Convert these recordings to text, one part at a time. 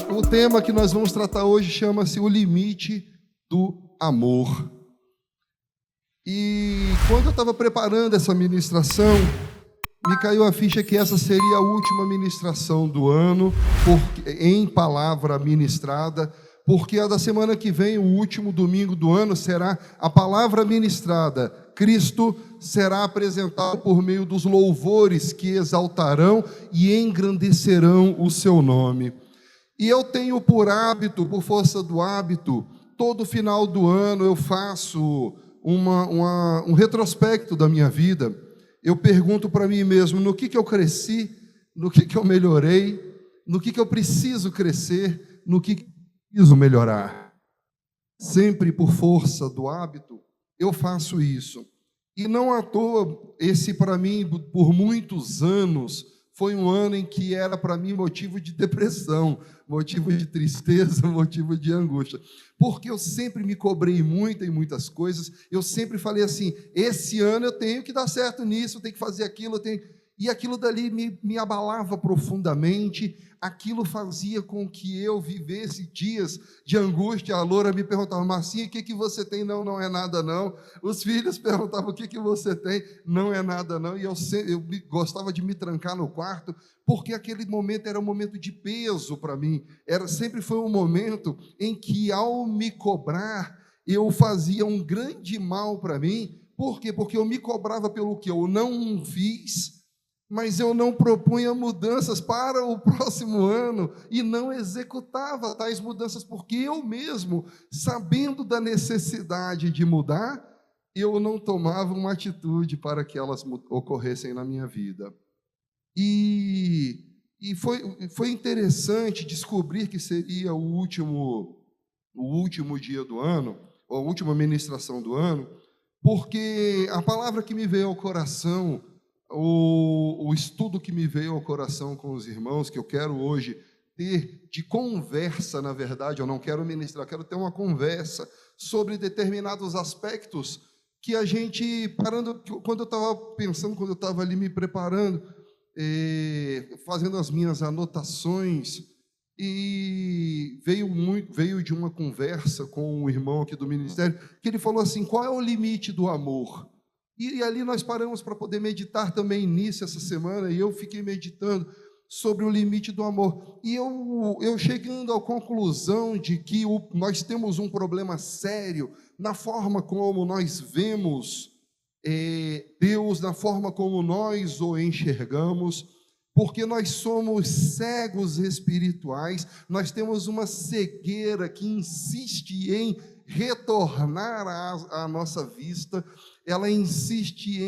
O tema que nós vamos tratar hoje chama-se o limite do amor. E quando eu estava preparando essa ministração, me caiu a ficha que essa seria a última ministração do ano, em palavra ministrada, porque a da semana que vem, o último domingo do ano, será a palavra ministrada. Cristo será apresentado por meio dos louvores que exaltarão e engrandecerão o seu nome. E eu tenho por hábito, por força do hábito, todo final do ano eu faço um retrospecto da minha vida. Eu pergunto para mim mesmo, no que eu cresci, no que eu melhorei, no que eu preciso crescer, no que preciso melhorar. Sempre por força do hábito, eu faço isso. E não à toa, esse para mim, por muitos anos, foi um ano em que era para mim motivo de depressão, motivo de tristeza, motivo de angústia. Porque eu sempre me cobrei muito em muitas coisas, eu sempre falei assim, esse ano eu tenho que dar certo nisso, eu tenho que fazer aquilo, e aquilo dali me abalava profundamente, aquilo fazia com que eu vivesse dias de angústia. A Loura me perguntava, Marcinha, o que você tem? Não, não é nada não. Os filhos perguntavam, o que você tem? Não é nada não. E eu gostava de me trancar no quarto, porque aquele momento era um momento de peso para mim. Sempre foi um momento em que, ao me cobrar, eu fazia um grande mal para mim. Por quê? Porque eu me cobrava pelo que eu não fiz, mas eu não propunha mudanças para o próximo ano e não executava tais mudanças, porque eu mesmo, sabendo da necessidade de mudar, eu não tomava uma atitude para que elas ocorressem na minha vida. E foi interessante descobrir que seria o último dia do ano, ou a última ministração do ano, porque a palavra que me veio ao coração, o estudo que me veio ao coração com os irmãos, que eu quero hoje ter de conversa, na verdade, eu não quero ministrar, eu quero ter uma conversa sobre determinados aspectos que a gente, quando eu estava pensando, quando eu estava ali me preparando, fazendo as minhas anotações, e veio de uma conversa com um irmão aqui do ministério, que ele falou assim, qual é o limite do amor? E ali nós paramos para poder meditar também nisso essa semana, e eu fiquei meditando sobre o limite do amor. E eu chegando à conclusão de que nós temos um problema sério na forma como nós vemos Deus, na forma como nós o enxergamos, porque nós somos cegos espirituais, nós temos uma cegueira que insiste em retornar à nossa vista, ela insiste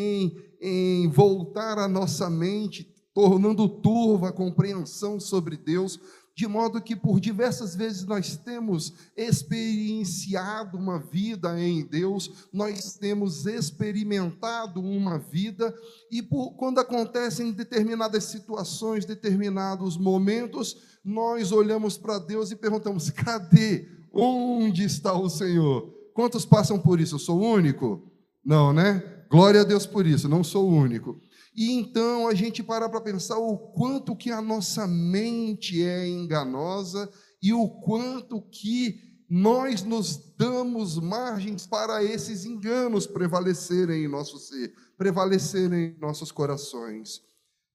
em voltar à nossa mente, tornando turva a compreensão sobre Deus, de modo que por diversas vezes nós temos experienciado uma vida em Deus, nós temos experimentado uma vida, e quando acontecem determinadas situações, determinados momentos, nós olhamos para Deus e perguntamos, cadê? Onde está o Senhor? Quantos passam por isso? Eu sou o único? Não, né? Glória a Deus por isso, não sou o único. E então a gente para pensar o quanto que a nossa mente é enganosa e o quanto que nós nos damos margens para esses enganos prevalecerem em nosso ser, prevalecerem em nossos corações.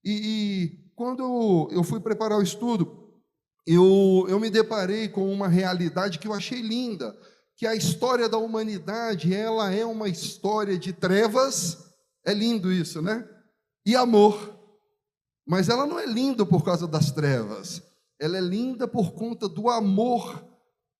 E quando eu fui preparar o estudo, eu me deparei com uma realidade que eu achei linda, que a história da humanidade, ela é uma história de trevas, é lindo isso, né? E amor, mas ela não é linda por causa das trevas, ela é linda por conta do amor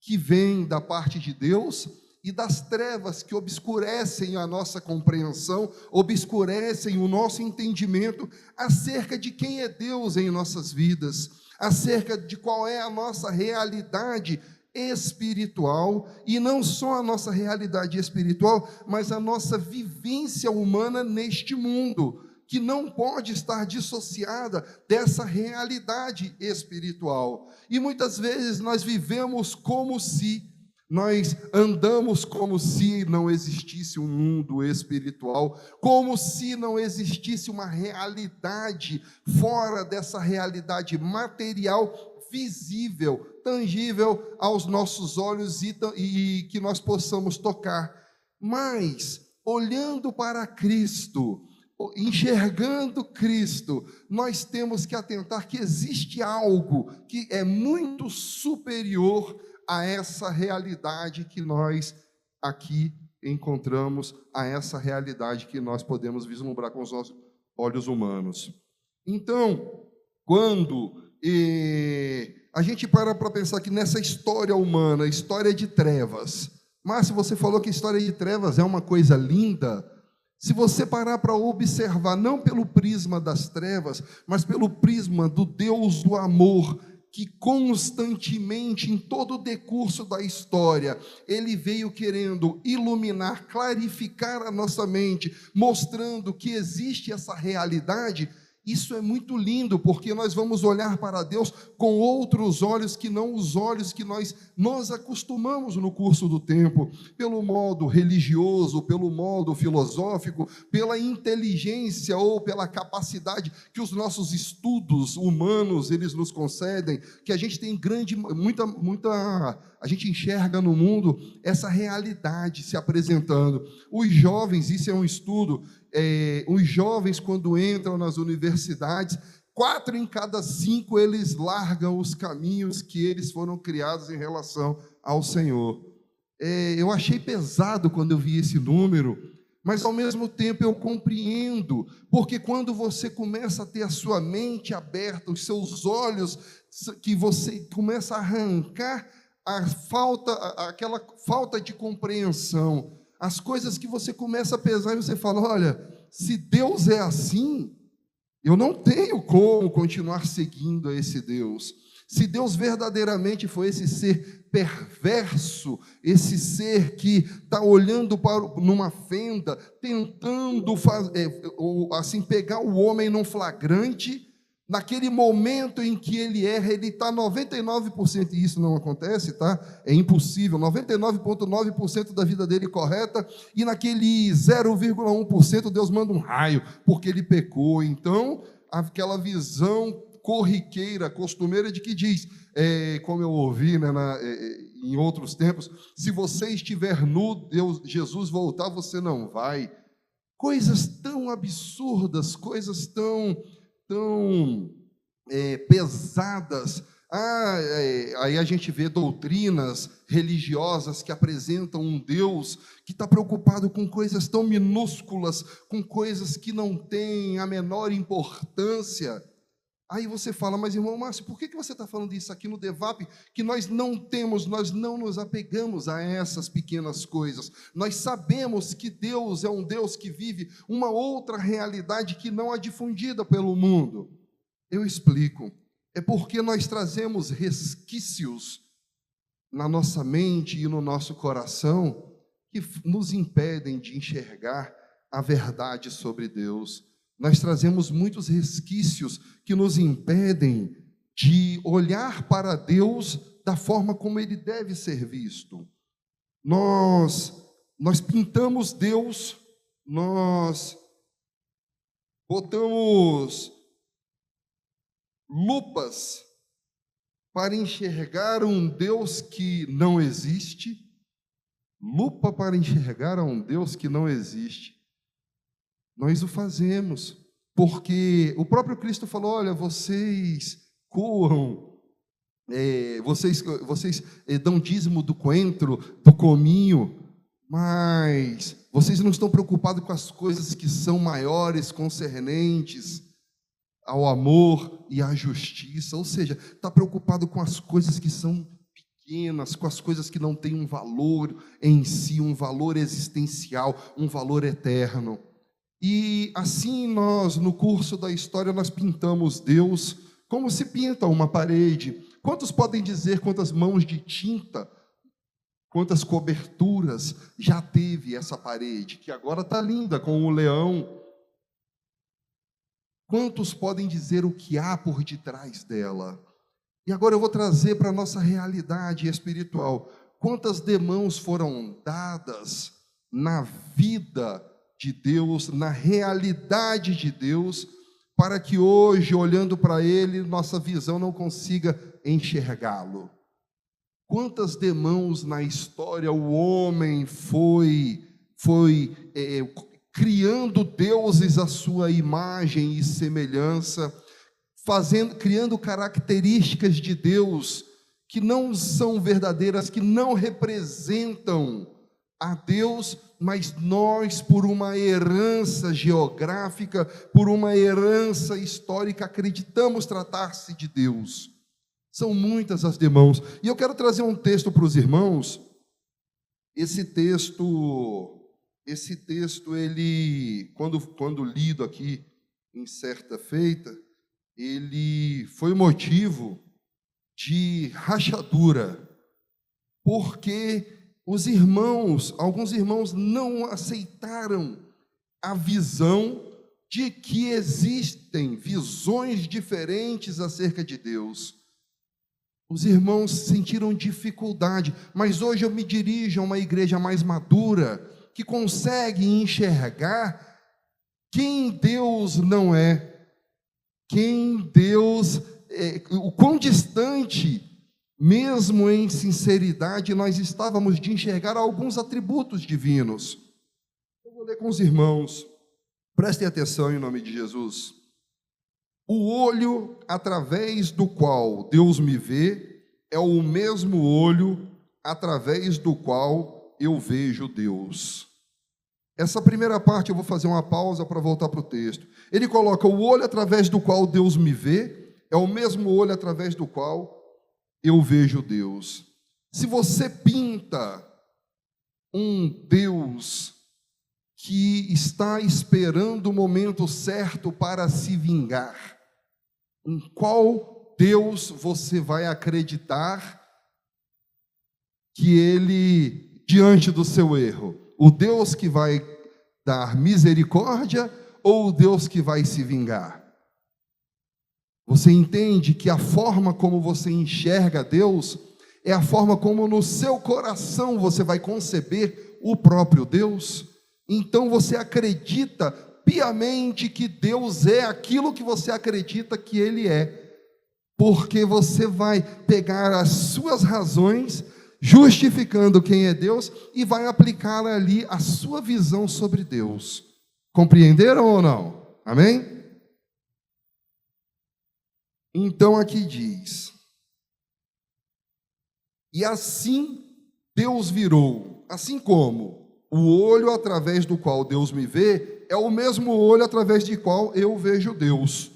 que vem da parte de Deus e das trevas que obscurecem a nossa compreensão, obscurecem o nosso entendimento acerca de quem é Deus em nossas vidas, acerca de qual é a nossa realidade espiritual, e não só a nossa realidade espiritual, mas a nossa vivência humana neste mundo, que não pode estar dissociada dessa realidade espiritual. E muitas vezes nós vivemos como se Nós andamos como se não existisse um mundo espiritual, como se não existisse uma realidade fora dessa realidade material, visível, tangível aos nossos olhos e que nós possamos tocar. Mas, olhando para Cristo, enxergando Cristo, nós temos que atentar que existe algo que é muito superior a essa realidade que nós aqui encontramos, a essa realidade que nós podemos vislumbrar com os nossos olhos humanos. Então, quando a gente para pensar que nessa história humana, história de trevas, Márcio, você falou que a história de trevas é uma coisa linda. Se você parar para observar, não pelo prisma das trevas, mas pelo prisma do Deus do amor, que constantemente, em todo o decurso da história, Ele veio querendo iluminar, clarificar a nossa mente, mostrando que existe essa realidade. Isso é muito lindo, porque nós vamos olhar para Deus com outros olhos que não os olhos que nós nos acostumamos no curso do tempo, pelo modo religioso, pelo modo filosófico, pela inteligência ou pela capacidade que os nossos estudos humanos eles nos concedem, que a gente tem a gente enxerga no mundo essa realidade se apresentando. Os jovens, isso é um estudo, os jovens quando entram nas universidades, 4 em cada 5 eles largam os caminhos que eles foram criados em relação ao Senhor. Eu achei pesado quando eu vi esse número, mas ao mesmo tempo eu compreendo, porque quando você começa a ter a sua mente aberta, os seus olhos, que você começa a arrancar aquela falta de compreensão, as coisas que você começa a pesar e você fala, olha, se Deus é assim, eu não tenho como continuar seguindo a esse Deus. Se Deus verdadeiramente foi esse ser perverso, esse ser que está olhando numa fenda, tentando assim, pegar o homem num flagrante, naquele momento em que ele erra, ele está 99%, e isso não acontece, tá? É impossível, 99,9% da vida dele correta, e naquele 0,1% Deus manda um raio, porque ele pecou. Então, aquela visão corriqueira, costumeira de que diz, como eu ouvi, né, em outros tempos, se você estiver nu, Jesus voltar, você não vai. Coisas tão absurdas, coisas tão pesadas. Aí a gente vê doutrinas religiosas que apresentam um Deus que está preocupado com coisas tão minúsculas, com coisas que não têm a menor importância. Aí você fala, mas irmão Márcio, por que você está falando isso aqui no DEVAP, que nós não nos apegamos a essas pequenas coisas. Nós sabemos que Deus é um Deus que vive uma outra realidade que não é difundida pelo mundo. Eu explico. É porque nós trazemos resquícios na nossa mente e no nosso coração que nos impedem de enxergar a verdade sobre Deus. Nós trazemos muitos resquícios que nos impedem de olhar para Deus da forma como Ele deve ser visto. Nós pintamos Deus, nós botamos lupas para enxergar um Deus que não existe, lupa para enxergar um Deus que não existe. Nós o fazemos, porque o próprio Cristo falou, olha, vocês coam, vocês dão dízimo do coentro, do cominho, mas vocês não estão preocupados com as coisas que são maiores, concernentes ao amor e à justiça, ou seja, está preocupado com as coisas que são pequenas, com as coisas que não têm um valor em si, um valor existencial, um valor eterno. E assim nós, no curso da história, nós pintamos Deus como se pinta uma parede. Quantos podem dizer quantas mãos de tinta, quantas coberturas já teve essa parede, que agora está linda, com o leão? Quantos podem dizer o que há por detrás dela? E agora eu vou trazer para a nossa realidade espiritual. quantas demãos foram dadas na vida de Deus, na realidade de Deus, para que hoje, olhando para Ele, nossa visão não consiga enxergá-lo. Quantas demãos na história o homem foi criando deuses à sua imagem e semelhança, criando características de Deus que não são verdadeiras, que não representam a Deus, mas nós, por uma herança geográfica, por uma herança histórica, acreditamos tratar-se de Deus. São muitas as demãos. E eu quero trazer um texto para os irmãos. Esse texto, ele, quando lido aqui em certa feita, ele foi motivo de rachadura, porque alguns irmãos não aceitaram a visão de que existem visões diferentes acerca de Deus. Os irmãos sentiram dificuldade, mas hoje eu me dirijo a uma igreja mais madura, que consegue enxergar quem Deus não é, quem Deus é, o quão distante, mesmo em sinceridade, nós estávamos de enxergar alguns atributos divinos. Eu vou ler com os irmãos, prestem atenção em nome de Jesus. O olho através do qual Deus me vê é o mesmo olho através do qual eu vejo Deus. Essa primeira parte eu vou fazer uma pausa para voltar para o texto. Ele coloca: o olho através do qual Deus me vê é o mesmo olho através do qual eu vejo Deus. Se você pinta um Deus que está esperando o momento certo para se vingar, em qual Deus você vai acreditar que ele, diante do seu erro, o Deus que vai dar misericórdia ou o Deus que vai se vingar? Você entende que a forma como você enxerga Deus é a forma como no seu coração você vai conceber o próprio Deus? Então você acredita piamente que Deus é aquilo que você acredita que Ele é, porque você vai pegar as suas razões, justificando quem é Deus, e vai aplicar ali a sua visão sobre Deus. Compreenderam ou não? Amém? Então aqui diz: e assim Deus virou, assim como o olho através do qual Deus me vê é o mesmo olho através do qual eu vejo Deus.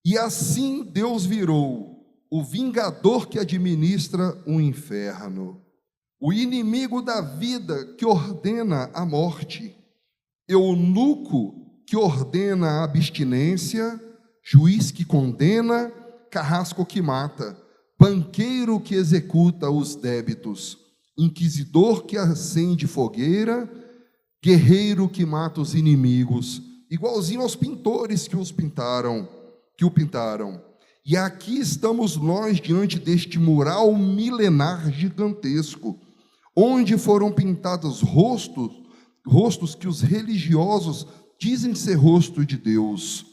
E assim Deus virou o vingador que administra o inferno, o inimigo da vida que ordena a morte, eunuco que ordena a abstinência, juiz que condena, carrasco que mata, banqueiro que executa os débitos, inquisidor que acende fogueira, guerreiro que mata os inimigos, igualzinho aos pintores que o pintaram. E aqui estamos nós diante deste mural milenar gigantesco, onde foram pintados rostos que os religiosos dizem ser rosto de Deus.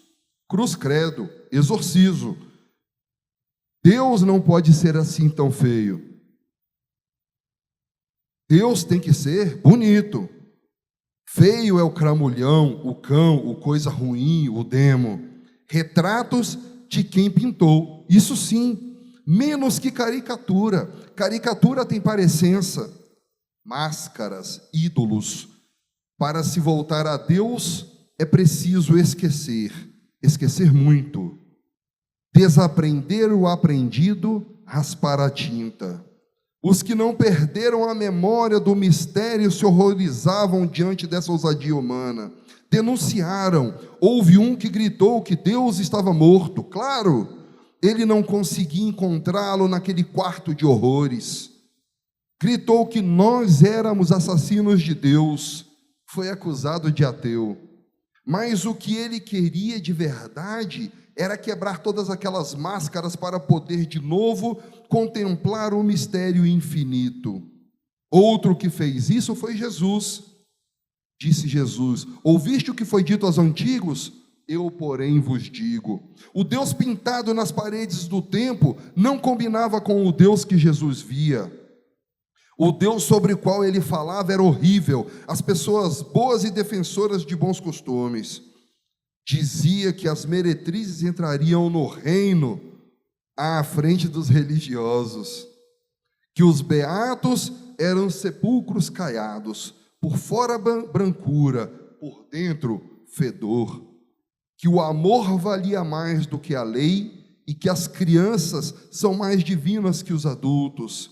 Cruz, credo, exorcizo. Deus não pode ser assim tão feio. Deus tem que ser bonito. Feio é o cramulhão, o cão, o coisa ruim, o demo. Retratos de quem pintou. Isso sim, menos que caricatura. Caricatura tem parecença. Máscaras, ídolos. Para se voltar a Deus é preciso esquecer muito. Desaprender o aprendido, raspar a tinta. Os que não perderam a memória do mistério se horrorizavam diante dessa ousadia humana. Denunciaram. Houve um que gritou que Deus estava morto. Claro, ele não conseguia encontrá-lo naquele quarto de horrores. Gritou que nós éramos assassinos de Deus. Foi acusado de ateu. Mas o que ele queria de verdade era quebrar todas aquelas máscaras para poder de novo contemplar o mistério infinito. Outro que fez isso foi Jesus. Disse Jesus: ouviste o que foi dito aos antigos? Eu, porém, vos digo. O Deus pintado nas paredes do templo não combinava com o Deus que Jesus via. O Deus sobre o qual ele falava era horrível. As pessoas boas e defensoras de bons costumes. Dizia que as meretrizes entrariam no reino à frente dos religiosos. Que os beatos eram sepulcros caiados, por fora brancura, por dentro fedor. Que o amor valia mais do que a lei e que as crianças são mais divinas que os adultos.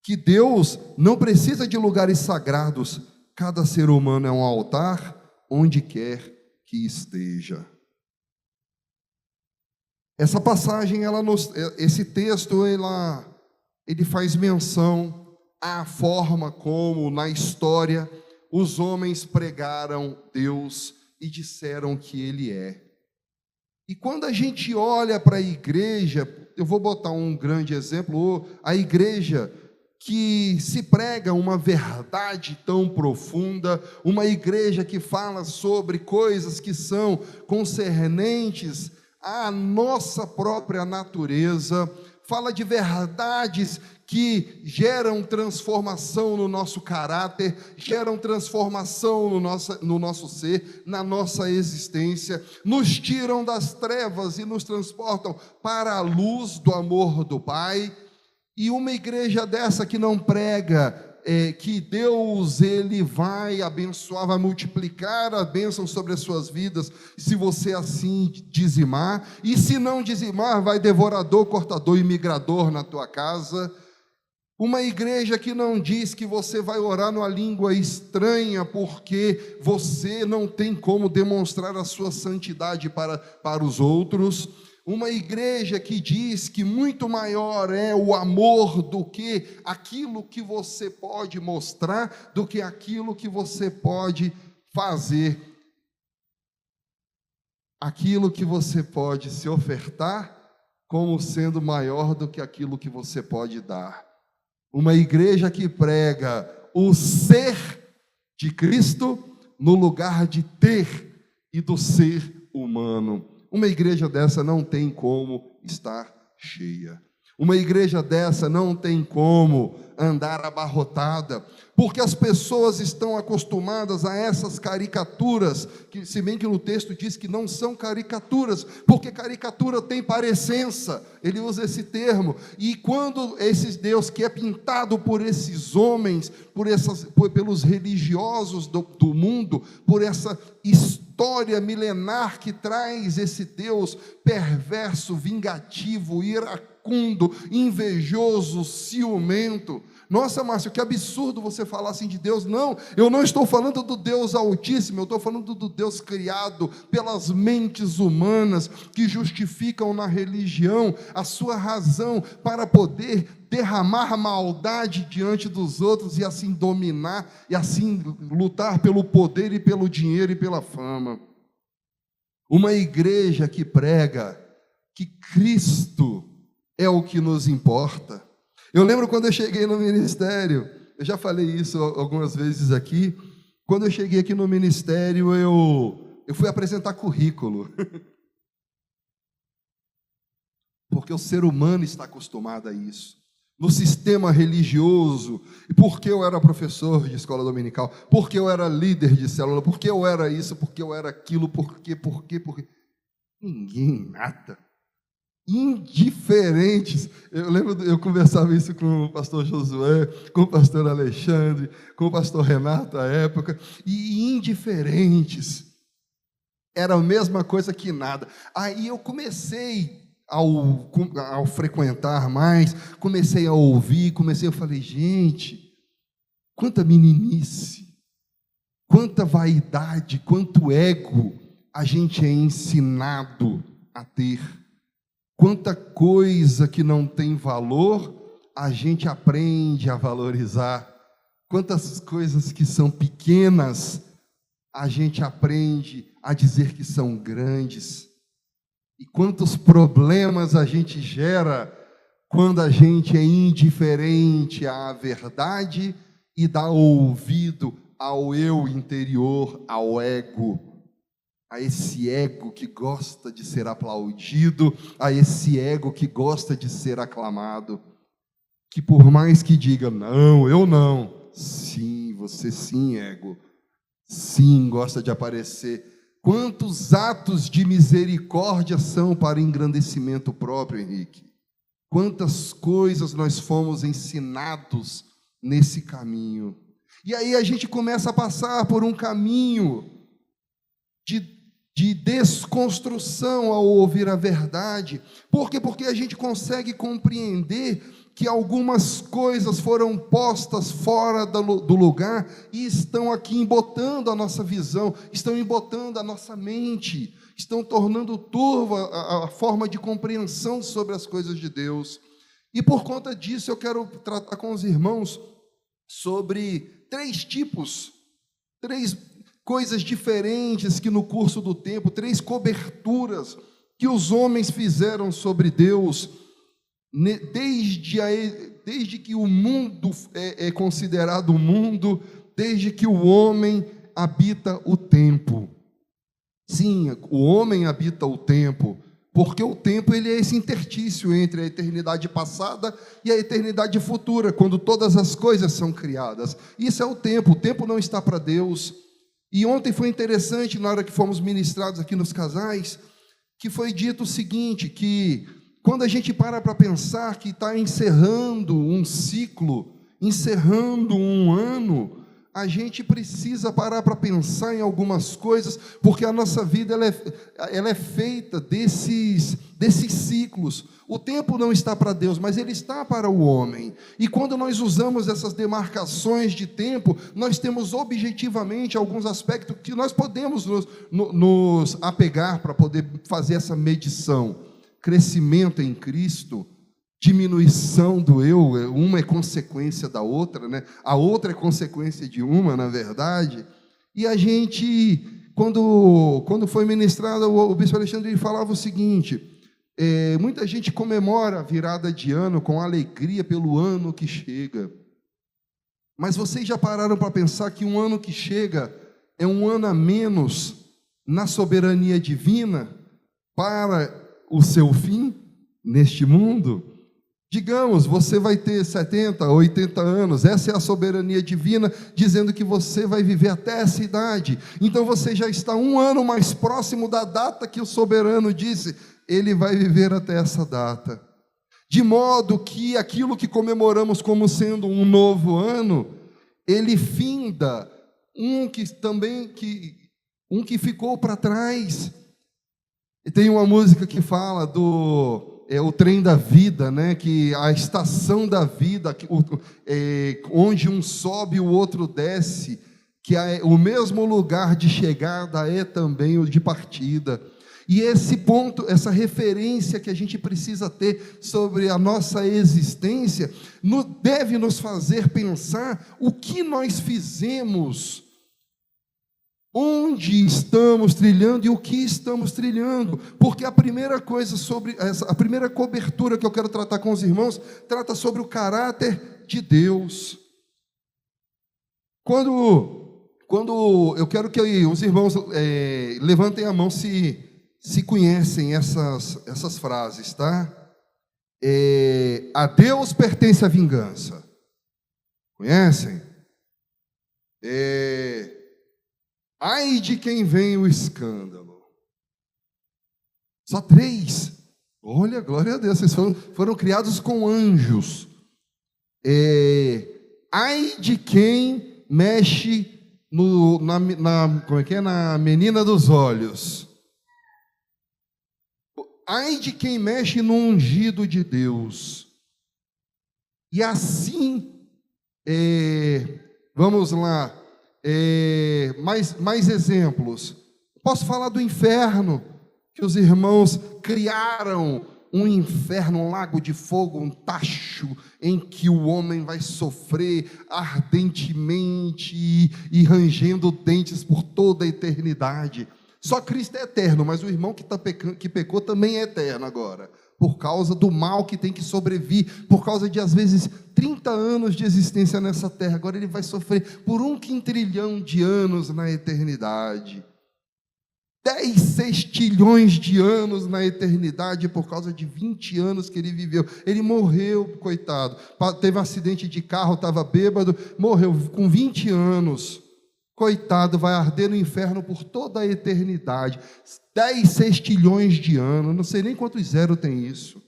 Que Deus não precisa de lugares sagrados, cada ser humano é um altar onde quer que esteja. Essa passagem, esse texto, ele faz menção à forma como, na história, os homens pregaram Deus e disseram que Ele é. E quando a gente olha para a igreja, eu vou botar um grande exemplo, a igreja que se prega uma verdade tão profunda, uma igreja que fala sobre coisas que são concernentes à nossa própria natureza, fala de verdades que geram transformação no nosso caráter, geram transformação no nosso ser, na nossa existência, nos tiram das trevas e nos transportam para a luz do amor do Pai. E uma igreja dessa que não prega que Deus ele vai abençoar, vai multiplicar a bênção sobre as suas vidas, se você assim dizimar, e se não dizimar, vai devorador, cortador e migrador na tua casa. Uma igreja que não diz que você vai orar numa língua estranha, porque você não tem como demonstrar a sua santidade para os outros. Uma igreja que diz que muito maior é o amor do que aquilo que você pode mostrar, do que aquilo que você pode fazer, aquilo que você pode se ofertar como sendo maior do que aquilo que você pode dar. Uma igreja que prega o ser de Cristo no lugar de ter e do ser humano. Uma igreja dessa não tem como estar cheia. Uma igreja dessa não tem como andar abarrotada, porque as pessoas estão acostumadas a essas caricaturas, que se bem que no texto diz que não são caricaturas, porque caricatura tem parecença, ele usa esse termo, e quando esse Deus que é pintado por esses homens, pelos religiosos do mundo, por essa história milenar que traz esse Deus perverso, vingativo, iracundo, invejoso, ciumento. Nossa, Márcio, que absurdo você falar assim de Deus. Não, eu não estou falando do Deus Altíssimo, eu estou falando do Deus criado pelas mentes humanas que justificam na religião a sua razão para poder derramar maldade diante dos outros e assim dominar, e assim lutar pelo poder e pelo dinheiro e pela fama. Uma igreja que prega que Cristo é o que nos importa. Eu lembro quando eu cheguei no ministério, eu já falei isso algumas vezes aqui, quando eu cheguei aqui no ministério, eu fui apresentar currículo. Porque o ser humano está acostumado a isso. No sistema religioso, e porque eu era professor de escola dominical, porque eu era líder de célula, porque eu era isso, porque eu era aquilo, porque. Ninguém nada. Indiferentes. Eu lembro, eu conversava isso com o pastor Josué, com o pastor Alexandre, com o pastor Renato à época, e indiferentes. Era a mesma coisa que nada. Aí eu comecei ao frequentar mais, comecei a ouvir, eu falei, gente, quanta meninice, quanta vaidade, quanto ego a gente é ensinado a ter, quanta coisa que não tem valor a gente aprende a valorizar, quantas coisas que são pequenas a gente aprende a dizer que são grandes. E quantos problemas a gente gera quando a gente é indiferente à verdade e dá ouvido ao eu interior, ao ego, a esse ego que gosta de ser aplaudido, a esse ego que gosta de ser aclamado, que por mais que diga, não, eu não, sim, você sim, ego, sim, gosta de aparecer. Quantos atos de misericórdia são para engrandecimento próprio, Henrique? Quantas coisas nós fomos ensinados nesse caminho. E aí a gente começa a passar por um caminho de desconstrução ao ouvir a verdade. Por quê? Porque a gente consegue compreender que algumas coisas foram postas fora do lugar e estão aqui embotando a nossa visão, estão embotando a nossa mente, estão tornando turva a forma de compreensão sobre as coisas de Deus. E por conta disso eu quero tratar com os irmãos sobre três coisas diferentes que no curso do tempo, três coberturas que os homens fizeram sobre Deus, desde que o mundo é considerado mundo, desde que o homem habita o tempo. Sim, o homem habita o tempo, porque o tempo ele é esse interstício entre a eternidade passada e a eternidade futura, quando todas as coisas são criadas. Isso é o tempo não está para Deus. E ontem foi interessante, na hora que fomos ministrados aqui nos casais, que foi dito o seguinte, que quando a gente para pensar que está encerrando um ciclo, encerrando um ano, a gente precisa parar para pensar em algumas coisas, porque a nossa vida ela é feita desses ciclos. O tempo não está para Deus, mas ele está para o homem. E quando nós usamos essas demarcações de tempo, nós temos objetivamente alguns aspectos que nós podemos nos apegar para poder fazer essa medição. Crescimento em Cristo, diminuição do eu, uma é consequência da outra, né? A outra é consequência de uma, na verdade. E a gente, quando foi ministrado, o bispo Alexandre falava o seguinte, muita gente comemora a virada de ano com alegria pelo ano que chega. Mas vocês já pararam para pensar que um ano que chega é um ano a menos na soberania divina para o seu fim neste mundo? Digamos, você vai ter 70, 80 anos, essa é a soberania divina, dizendo que você vai viver até essa idade. Então você já está um ano mais próximo da data que o soberano disse, ele vai viver até essa data. De modo que aquilo que comemoramos como sendo um novo ano, ele finda um que ficou para trás. E tem uma música que fala o trem da vida, né? Que a estação da vida, onde um sobe e o outro desce, que o mesmo lugar de chegada é também o de partida. E esse ponto, essa referência que a gente precisa ter sobre a nossa existência, deve nos fazer pensar o que nós fizemos, onde estamos trilhando e o que estamos trilhando, porque a primeira coisa a primeira cobertura que eu quero tratar com os irmãos, trata sobre o caráter de Deus. Quando eu quero que os irmãos levantem a mão se conhecem essas frases, tá? A Deus pertence a vingança. Conhecem? Ai de quem vem o escândalo. Só 3. Olha, glória a Deus, vocês foram criados com anjos. Ai de quem mexe na menina dos olhos. Ai de quem mexe no ungido de Deus. E assim, vamos lá. Mais exemplos. Posso falar do inferno, que os irmãos criaram um inferno, um lago de fogo, um tacho, em que o homem vai sofrer ardentemente e rangendo dentes por toda a eternidade. Só Cristo é eterno, mas o irmão que pecou também é eterno agora. por causa do mal que tem que sobrevir, por causa de, às vezes, 30 anos de existência nessa terra. Agora ele vai sofrer por 1 quintilhão de anos na eternidade. 10 sextilhões de anos na eternidade por causa de 20 anos que ele viveu. Ele morreu, coitado. Teve um acidente de carro, estava bêbado, morreu com 20 anos. Coitado, vai arder no inferno por toda a eternidade. 10 sextilhões de anos. Não sei nem quantos zero tem isso.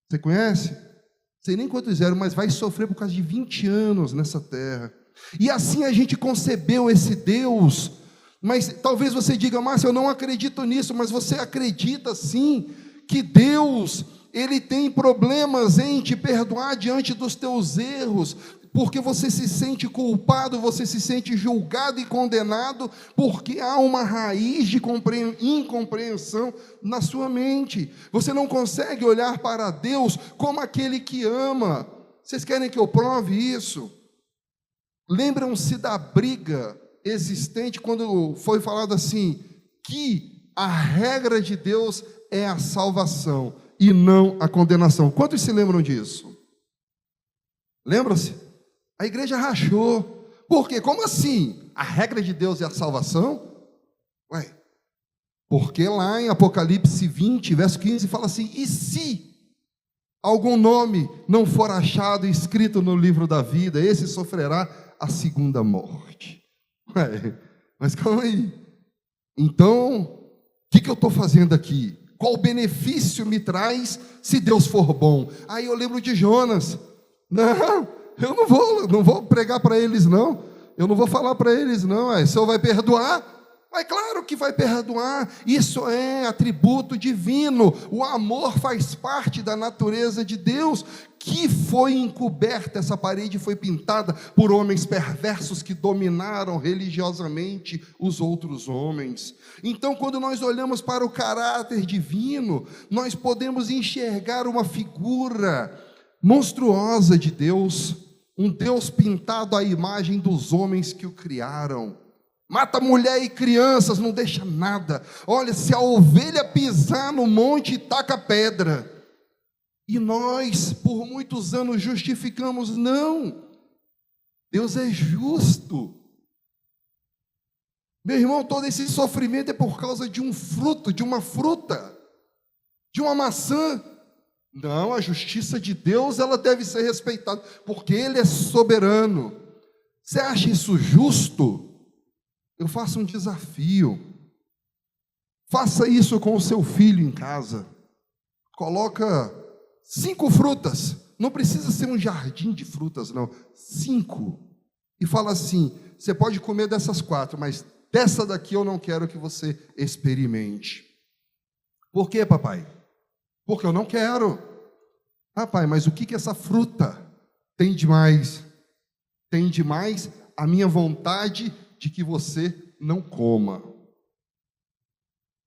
Você conhece? Não sei nem quantos zero, mas vai sofrer por causa de 20 anos nessa terra. E assim a gente concebeu esse Deus. Mas talvez você diga, Márcio, eu não acredito nisso, mas você acredita sim que Deus, Ele tem problemas em te perdoar diante dos teus erros, porque você se sente culpado, você se sente julgado e condenado, porque há uma raiz de incompreensão na sua mente. Você não consegue olhar para Deus como aquele que ama. Vocês querem que eu prove isso? Lembram-se da briga existente quando foi falado assim, que a regra de Deus é a salvação e não a condenação. Quantos se lembram disso? Lembram-se? A igreja rachou. Por quê? Como assim? A regra de Deus é a salvação? Ué, porque lá em Apocalipse 20, verso 15, fala assim, e se algum nome não for achado e escrito no livro da vida, esse sofrerá a segunda morte. Ué, mas calma aí. Então, o que eu estou fazendo aqui? Qual benefício me traz se Deus for bom? Aí eu lembro de Jonas. Não, eu não vou pregar para eles, não. Eu não vou falar para eles, não. O Senhor vai perdoar? Mas claro que vai perdoar. Isso é atributo divino. O amor faz parte da natureza de Deus, que foi encoberta, essa parede foi pintada por homens perversos que dominaram religiosamente os outros homens. Então, quando nós olhamos para o caráter divino, nós podemos enxergar uma figura monstruosa de Deus, um Deus pintado à imagem dos homens que o criaram. Mata mulher e crianças, não deixa nada. Olha, se a ovelha pisar no monte, taca pedra. E nós, por muitos anos, justificamos, não. Deus é justo. Meu irmão, todo esse sofrimento é por causa de um fruto, de uma fruta, de uma maçã. Não, a justiça de Deus, ela deve ser respeitada, porque Ele é soberano. Você acha isso justo? Eu faço um desafio. Faça isso com o seu filho em casa. Coloca 5 frutas. Não precisa ser um jardim de frutas, não. 5. E fala assim, você pode comer dessas 4, mas dessa daqui eu não quero que você experimente. Por quê, papai? Porque eu não quero. Papai, mas o que essa fruta tem de mais? Tem de mais a minha vontade de que você não coma.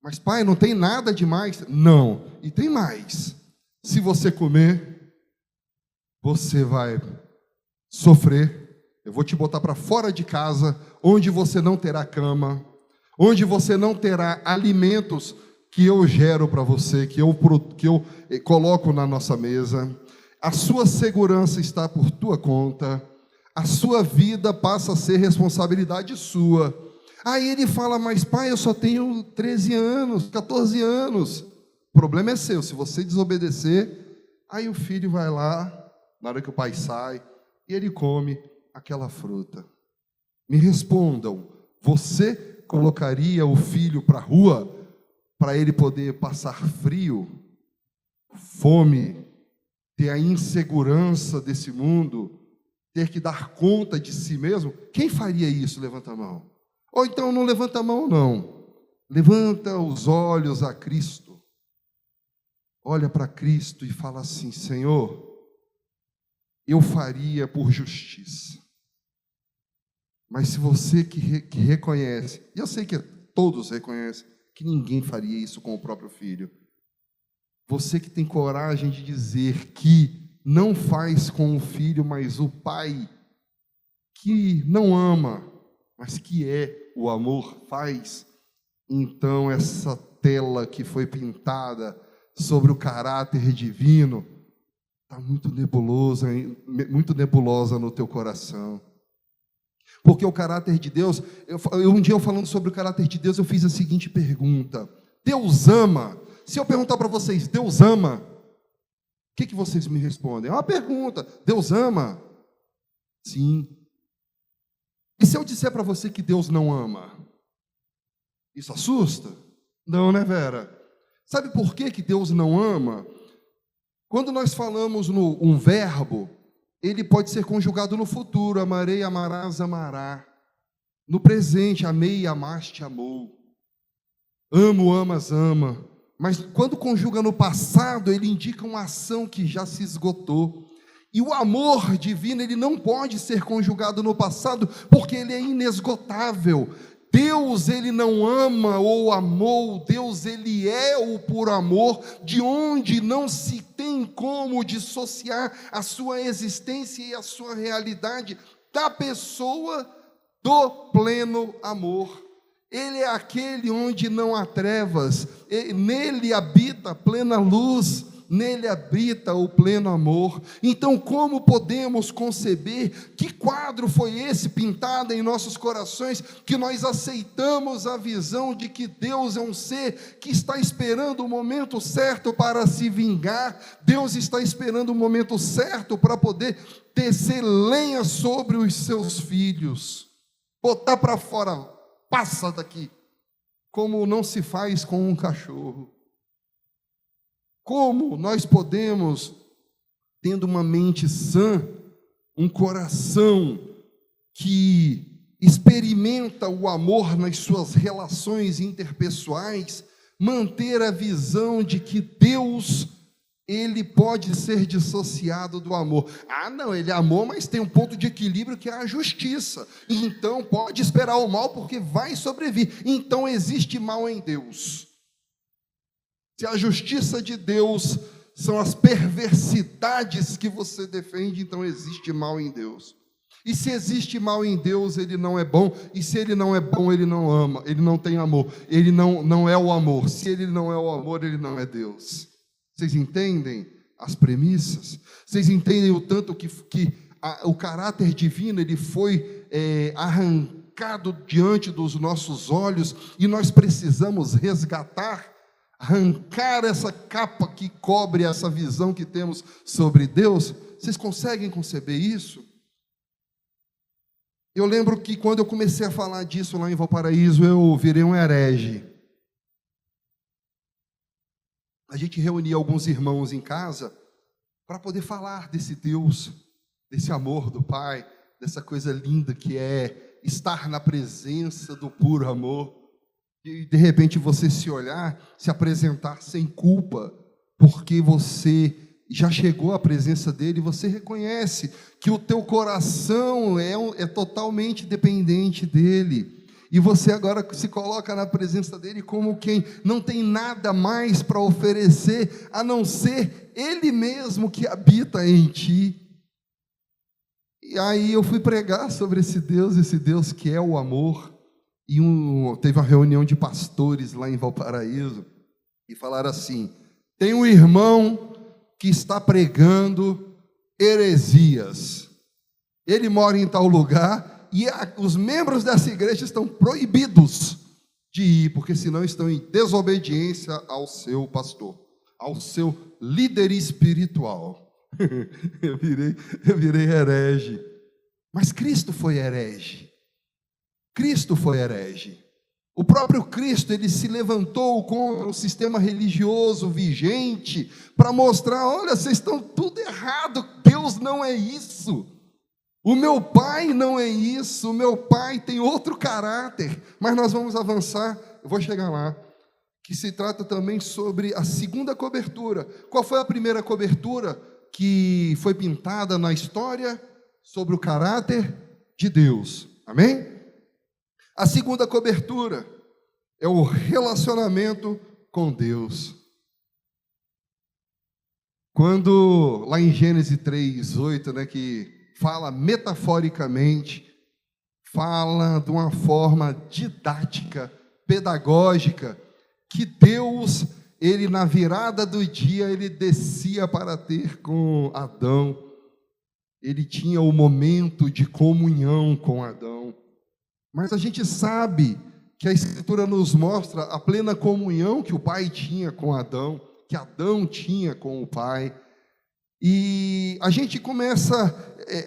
Mas, pai, não tem nada de mais? Não. E tem mais. Se você comer, você vai sofrer. Eu vou te botar para fora de casa, onde você não terá cama, onde você não terá alimentos que eu gero para você, que eu coloco na nossa mesa. A sua segurança está por tua conta. A sua vida passa a ser responsabilidade sua. Aí ele fala, mas pai, eu só tenho 13 anos, 14 anos. O problema é seu, se você desobedecer, aí o filho vai lá, na hora que o pai sai, e ele come aquela fruta. Me respondam, você colocaria o filho para a rua, para ele poder passar frio, fome, ter a insegurança desse mundo, ter que dar conta de si mesmo? Quem faria isso? Levanta a mão. Ou então não levanta a mão, não. Levanta os olhos a Cristo. Olha para Cristo e fala assim, Senhor, eu faria por justiça. Mas se você que reconhece, e eu sei que todos reconhecem, que ninguém faria isso com o próprio filho. Você que tem coragem de dizer que não faz com o filho, mas o pai que não ama, mas que é o amor, faz. Então essa tela que foi pintada sobre o caráter divino está muito nebulosa no teu coração. Porque o caráter de Deus, um dia eu falando sobre o caráter de Deus, eu fiz a seguinte pergunta: Deus ama? Se eu perguntar para vocês, Deus ama? O que vocês me respondem? É uma pergunta. Deus ama? Sim. E se eu disser para você que Deus não ama? Isso assusta? Não, né, Vera? Sabe por que Deus não ama? Quando nós falamos um verbo, ele pode ser conjugado no futuro: amarei, amarás, amará. No presente: amei, amaste, amou. Amo, amas, ama. Mas quando conjuga no passado, ele indica uma ação que já se esgotou. E o amor divino, ele não pode ser conjugado no passado, porque ele é inesgotável. Deus, ele não ama ou amou, Deus, ele é o puro amor, de onde não se tem como dissociar a sua existência e a sua realidade da pessoa do pleno amor. Ele é aquele onde não há trevas, nele habita a plena luz, nele habita o pleno amor. Então, como podemos conceber, que quadro foi esse pintado em nossos corações, que nós aceitamos a visão de que Deus é um ser que está esperando o momento certo para se vingar, Deus está esperando o momento certo para poder tecer lenha sobre os seus filhos, botar para fora: passa daqui, como não se faz com um cachorro. Como nós podemos, tendo uma mente sã, um coração que experimenta o amor nas suas relações interpessoais, manter a visão de que Deus, ele pode ser dissociado do amor? Ah, não, ele é amor, mas tem um ponto de equilíbrio que é a justiça. Então pode esperar o mal, porque vai sobrevir. Então existe mal em Deus. Se a justiça de Deus são as perversidades que você defende, então existe mal em Deus. E se existe mal em Deus, ele não é bom. E se ele não é bom, ele não ama, ele não tem amor. Ele não é o amor. Se ele não é o amor, ele não é Deus. Vocês entendem as premissas? Vocês entendem o tanto que o caráter divino, ele foi arrancado diante dos nossos olhos, e nós precisamos resgatar, arrancar essa capa que cobre essa visão que temos sobre Deus? Vocês conseguem conceber isso? Eu lembro que quando eu comecei a falar disso lá em Valparaíso, eu virei um herege. A gente reunia alguns irmãos em casa para poder falar desse Deus, desse amor do Pai, dessa coisa linda que é estar na presença do puro amor. E de repente você se olhar, se apresentar sem culpa, porque você já chegou à presença dele, você reconhece que o teu coração é totalmente dependente dele, e você agora se coloca na presença dele como quem não tem nada mais para oferecer, a não ser ele mesmo que habita em ti. E aí eu fui pregar sobre esse Deus que é o amor. E teve uma reunião de pastores lá em Valparaíso, e falaram assim: tem um irmão que está pregando heresias, ele mora em tal lugar, e os membros dessa igreja estão proibidos de ir, porque senão estão em desobediência ao seu pastor, ao seu líder espiritual. Eu virei herege. Mas Cristo foi herege. Cristo foi herege. O próprio Cristo, ele se levantou contra o sistema religioso vigente para mostrar: olha, vocês estão tudo errado, Deus não é isso, o meu Pai não é isso, o meu Pai tem outro caráter. Mas nós vamos avançar, eu vou chegar lá, que se trata também sobre a segunda cobertura. Qual foi a primeira cobertura que foi pintada na história? Sobre o caráter de Deus, amém? A segunda cobertura é o relacionamento com Deus. Quando, lá em Gênesis 3:8, né, que fala metaforicamente, fala de uma forma didática, pedagógica, que Deus, ele na virada do dia, ele descia para ter com Adão. Ele tinha o momento de comunhão com Adão. Mas a gente sabe que a Escritura nos mostra a plena comunhão que o Pai tinha com Adão, que Adão tinha com o Pai. E a gente começa,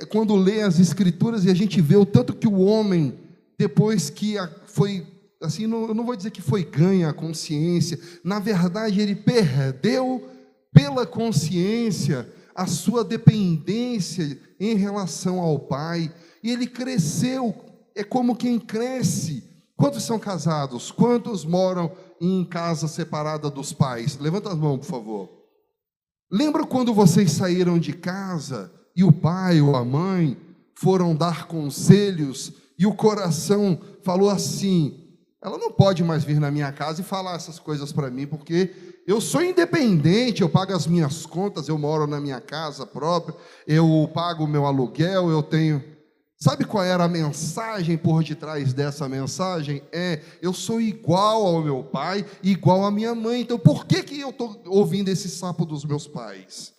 quando lê as Escrituras, e a gente vê o tanto que o homem, depois que foi, assim, eu não vou dizer que foi ganha a consciência, na verdade ele perdeu pela consciência a sua dependência em relação ao Pai, e ele cresceu, é como quem cresce. Quantos são casados? Quantos moram em casa separada dos pais? Levanta as mãos, por favor. Lembra quando vocês saíram de casa e o pai ou a mãe foram dar conselhos e o coração falou assim: ela não pode mais vir na minha casa e falar essas coisas para mim, porque eu sou independente, eu pago as minhas contas, eu moro na minha casa própria, eu pago o meu aluguel, eu tenho... Sabe qual era a mensagem por detrás dessa mensagem? Eu sou igual ao meu pai, igual à minha mãe, então por que eu estou ouvindo esse sapo dos meus pais?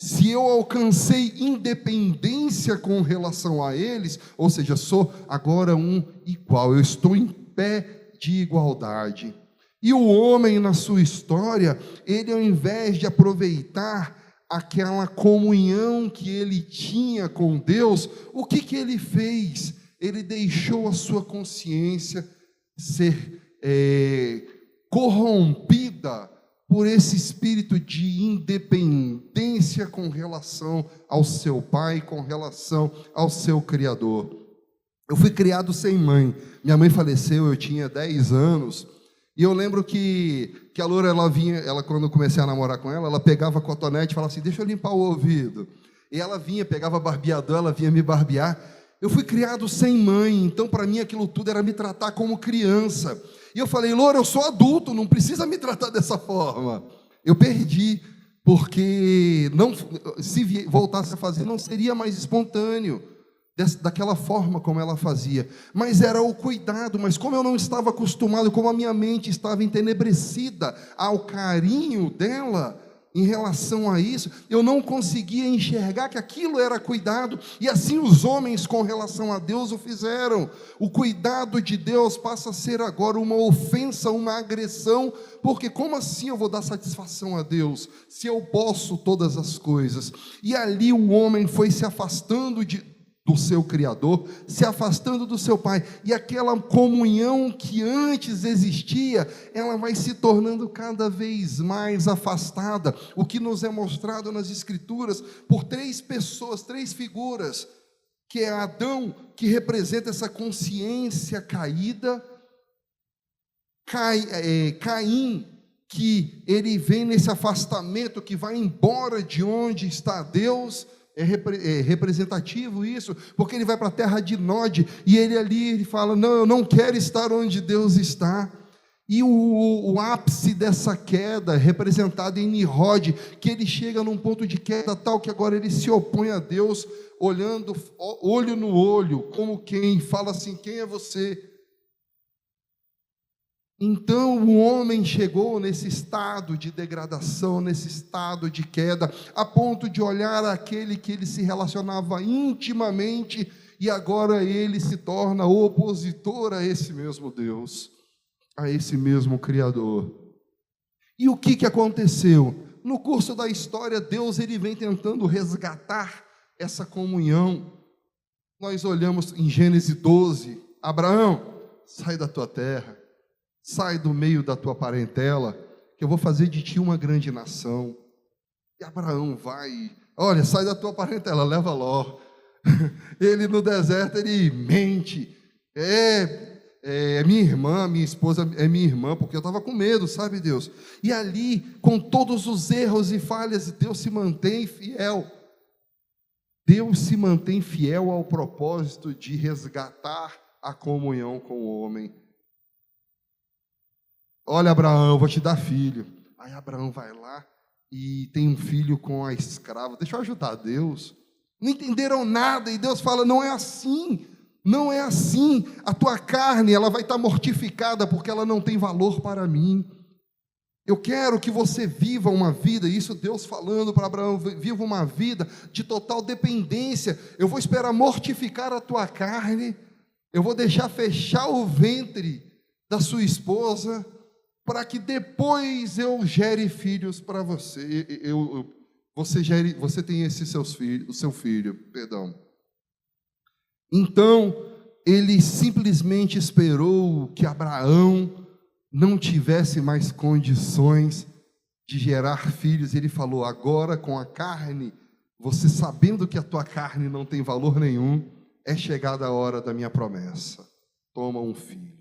Se eu alcancei independência com relação a eles, ou seja, sou agora um igual, eu estou em pé de igualdade. E o homem, na sua história, ele, ao invés de aproveitar aquela comunhão que ele tinha com Deus, o que ele fez? Ele deixou a sua consciência ser corrompida por esse espírito de independência com relação ao seu pai, com relação ao seu Criador. Eu fui criado sem mãe. Minha mãe faleceu, eu tinha 10 anos. E eu lembro que a Loura, ela quando eu comecei a namorar com ela, ela pegava a cotonete e falava assim: deixa eu limpar o ouvido. E ela vinha, pegava barbeador, ela vinha me barbear. Eu fui criado sem mãe, então para mim aquilo tudo era me tratar como criança. E eu falei: Loura, eu sou adulto, não precisa me tratar dessa forma. Eu perdi, porque se voltasse a fazer, não seria mais espontâneo, daquela forma como ela fazia, mas era o cuidado. Mas como eu não estava acostumado, como a minha mente estava entenebrecida ao carinho dela em relação a isso, eu não conseguia enxergar que aquilo era cuidado, e assim os homens com relação a Deus o fizeram. O cuidado de Deus passa a ser agora uma ofensa, uma agressão, porque como assim eu vou dar satisfação a Deus, se eu posso todas as coisas? E ali o homem foi se afastando do seu Criador, se afastando do seu Pai, e aquela comunhão que antes existia, ela vai se tornando cada vez mais afastada, o que nos é mostrado nas Escrituras, por 3 pessoas, 3 figuras, que é Adão, que representa essa consciência caída, Caim, que ele vem nesse afastamento, que vai embora de onde está Deus. É representativo isso, porque ele vai para a terra de Nod, e ele fala: não, eu não quero estar onde Deus está. E o ápice dessa queda, representado em Nimrod, que ele chega num ponto de queda tal que agora ele se opõe a Deus, olhando olho no olho, como quem fala assim: quem é você? Então o homem chegou nesse estado de degradação, nesse estado de queda, a ponto de olhar aquele que ele se relacionava intimamente, e agora ele se torna opositor a esse mesmo Deus, a esse mesmo Criador. E o que aconteceu? No curso da história, Deus ele vem tentando resgatar essa comunhão. Nós olhamos em Gênesis 12, Abraão, sai da tua terra, sai do meio da tua parentela, que eu vou fazer de ti uma grande nação. E Abraão vai, olha, sai da tua parentela, leva Ló. Ele no deserto, ele mente, minha irmã, minha esposa é minha irmã, porque eu estava com medo, sabe, Deus? E ali, com todos os erros e falhas, Deus se mantém fiel. Deus se mantém fiel ao propósito de resgatar a comunhão com o homem. Olha, Abraão, eu vou te dar filho. Aí Abraão vai lá e tem um filho com a escrava. Deixa eu ajudar Deus. Não entenderam nada, e Deus fala: não é assim, não é assim. A tua carne, ela vai estar mortificada, porque ela não tem valor para mim. Eu quero que você viva uma vida, isso Deus falando para Abraão, viva uma vida de total dependência. Eu vou esperar mortificar a tua carne, eu vou deixar fechar o ventre da sua esposa, para que depois eu gere filhos para você. Você tem esse o seu filho, perdão. Então, ele simplesmente esperou que Abraão não tivesse mais condições de gerar filhos. Ele falou: agora com a carne, você sabendo que a tua carne não tem valor nenhum, é chegada a hora da minha promessa. Toma um filho.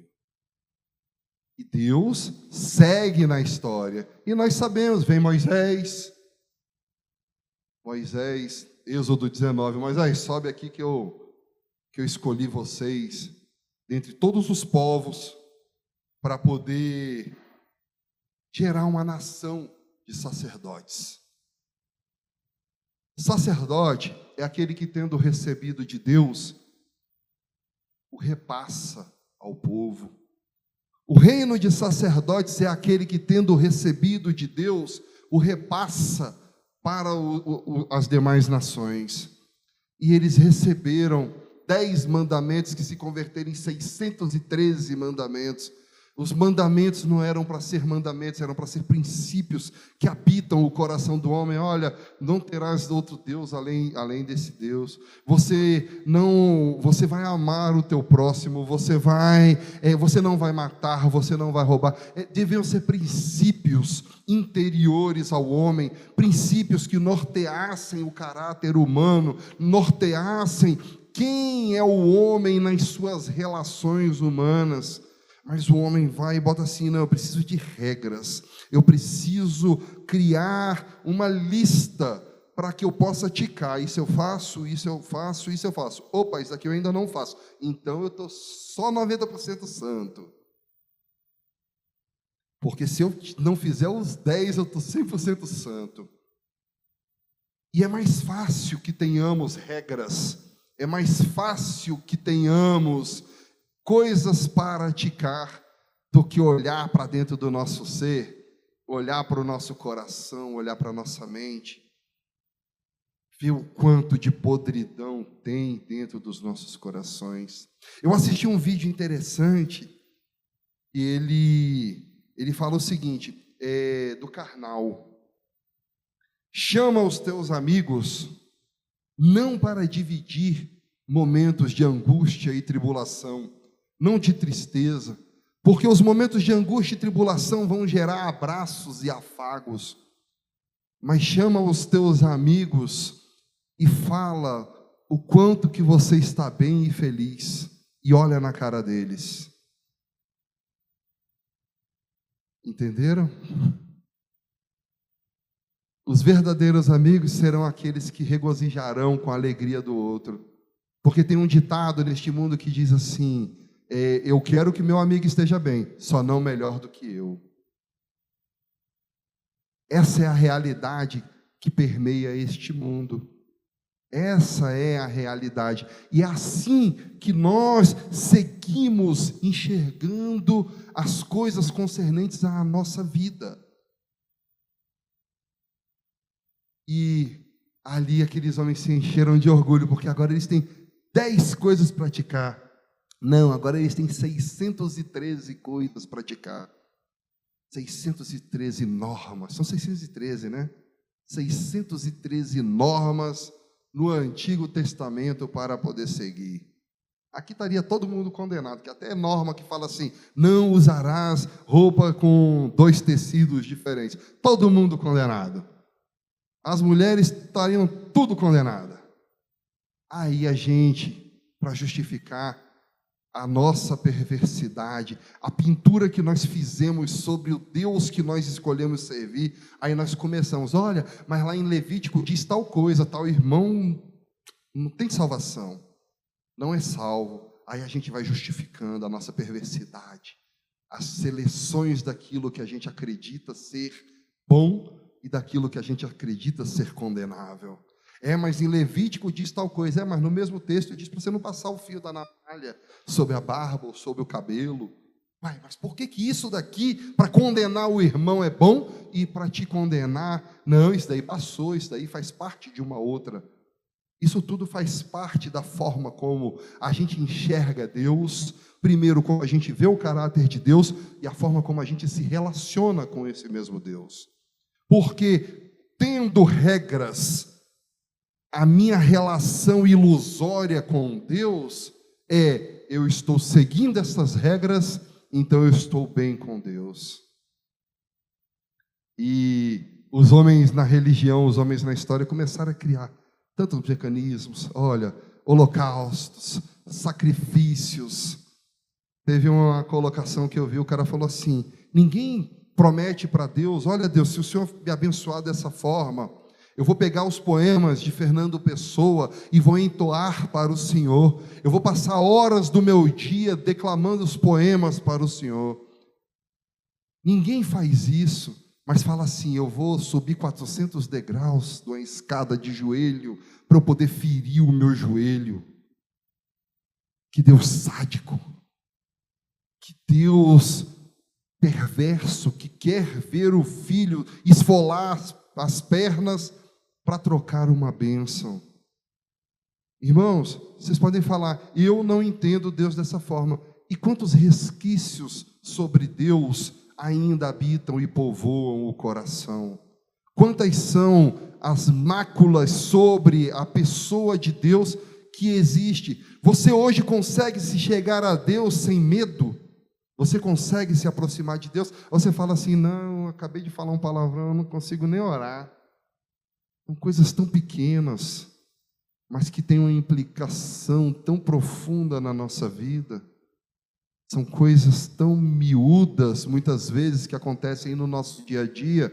E Deus segue na história. E nós sabemos, vem Moisés, Êxodo 19, Moisés, sobe aqui que eu escolhi vocês, dentre todos os povos, para poder gerar uma nação de sacerdotes. Sacerdote é aquele que, tendo recebido de Deus, o repassa ao povo. O reino de sacerdotes é aquele que, tendo recebido de Deus, o repassa para as demais nações. E eles receberam 10 mandamentos que se converteram em 613 mandamentos. Os mandamentos não eram para ser mandamentos, eram para ser princípios que habitam o coração do homem. Olha, não terás outro Deus além desse Deus. Você vai amar o teu próximo, você não vai matar, você não vai roubar. Deviam ser princípios interiores ao homem, princípios que norteassem o caráter humano, norteassem quem é o homem nas suas relações humanas. Mas o homem vai e bota assim: não, eu preciso de regras, eu preciso criar uma lista para que eu possa ticar. Isso eu faço, isso eu faço, isso eu faço. Opa, isso aqui eu ainda não faço. Então eu estou só 90% santo. Porque se eu não fizer os 10, eu estou 100% santo. E é mais fácil que tenhamos regras, é mais fácil que tenhamos coisas para praticar do que olhar para dentro do nosso ser, olhar para o nosso coração, olhar para a nossa mente, ver o quanto de podridão tem dentro dos nossos corações. Eu assisti um vídeo interessante e ele fala o seguinte, do Karnal: chama os teus amigos não para dividir momentos de angústia e tribulação, não de tristeza, porque os momentos de angústia e tribulação vão gerar abraços e afagos, mas chama os teus amigos e fala o quanto que você está bem e feliz, e olha na cara deles. Entenderam? Os verdadeiros amigos serão aqueles que regozijarão com a alegria do outro, porque tem um ditado neste mundo que diz assim: eu quero que meu amigo esteja bem, só não melhor do que eu. Essa é a realidade que permeia este mundo. Essa é a realidade. E é assim que nós seguimos enxergando as coisas concernentes à nossa vida. E ali aqueles homens se encheram de orgulho, porque agora eles têm 10 coisas para praticar. Não, agora eles têm 613 coisas para praticar. 613 normas. São 613, né? 613 normas no Antigo Testamento para poder seguir. Aqui estaria todo mundo condenado, que até é norma que fala assim: não usarás roupa com 2 tecidos diferentes. Todo mundo condenado. As mulheres estariam tudo condenadas. Aí a gente, para justificar a nossa perversidade, a pintura que nós fizemos sobre o Deus que nós escolhemos servir, aí nós começamos: olha, mas lá em Levítico diz tal coisa, tal irmão não tem salvação, não é salvo. Aí a gente vai justificando a nossa perversidade, as seleções daquilo que a gente acredita ser bom e daquilo que a gente acredita ser condenável. Mas em Levítico diz tal coisa. Mas no mesmo texto diz para você não passar o fio da navalha sobre a barba ou sobre o cabelo. Pai, mas por que isso daqui, para condenar o irmão é bom e para te condenar, não, isso daí passou, isso daí faz parte de uma outra. Isso tudo faz parte da forma como a gente enxerga Deus, primeiro como a gente vê o caráter de Deus e a forma como a gente se relaciona com esse mesmo Deus. Porque tendo regras, a minha relação ilusória com Deus eu estou seguindo essas regras, então eu estou bem com Deus. E os homens na religião, os homens na história começaram a criar tantos mecanismos, olha, holocaustos, sacrifícios. Teve uma colocação que eu vi, o cara falou assim, ninguém promete para Deus, olha Deus, se o Senhor me abençoar dessa forma, eu vou pegar os poemas de Fernando Pessoa e vou entoar para o Senhor, eu vou passar horas do meu dia declamando os poemas para o Senhor. Ninguém faz isso. Mas fala assim, eu vou subir 400 degraus de uma escada de joelho para eu poder ferir o meu joelho. Que Deus sádico, que Deus perverso, que quer ver o filho esfolar as pernas para trocar uma bênção. Irmãos, vocês podem falar, eu não entendo Deus dessa forma. E quantos resquícios sobre Deus ainda habitam e povoam o coração? Quantas são as máculas sobre a pessoa de Deus que existe? Você hoje consegue se chegar a Deus sem medo? Você consegue se aproximar de Deus? Ou você fala assim, não, eu acabei de falar um palavrão, eu não consigo nem orar. São coisas tão pequenas, mas que têm uma implicação tão profunda na nossa vida. São coisas tão miúdas, muitas vezes, que acontecem no nosso dia a dia,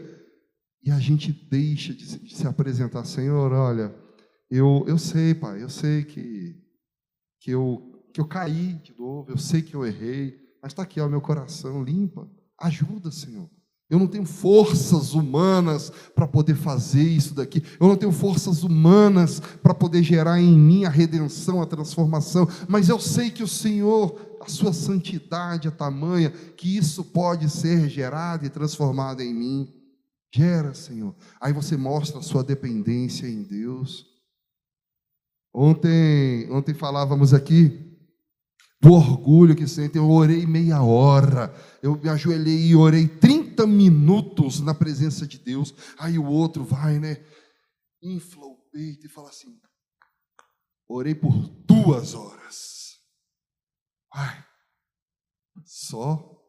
e a gente deixa de se apresentar, Senhor, olha, eu sei, Pai, eu sei que eu caí de novo, eu sei que eu errei, mas está aqui, ó, meu coração, limpa, ajuda, Senhor. Eu não tenho forças humanas para poder fazer isso daqui. Eu não tenho forças humanas para poder gerar em mim a redenção, a transformação. Mas eu sei que o Senhor, a sua santidade é tamanha, que isso pode ser gerado e transformado em mim. Gera, Senhor. Aí você mostra a sua dependência em Deus. Ontem falávamos aqui do orgulho que sentem. Eu orei meia hora, eu me ajoelhei e orei 30 minutos na presença de Deus. Aí o outro vai, né, infla o peito e fala assim, orei por 2 horas. Ai, só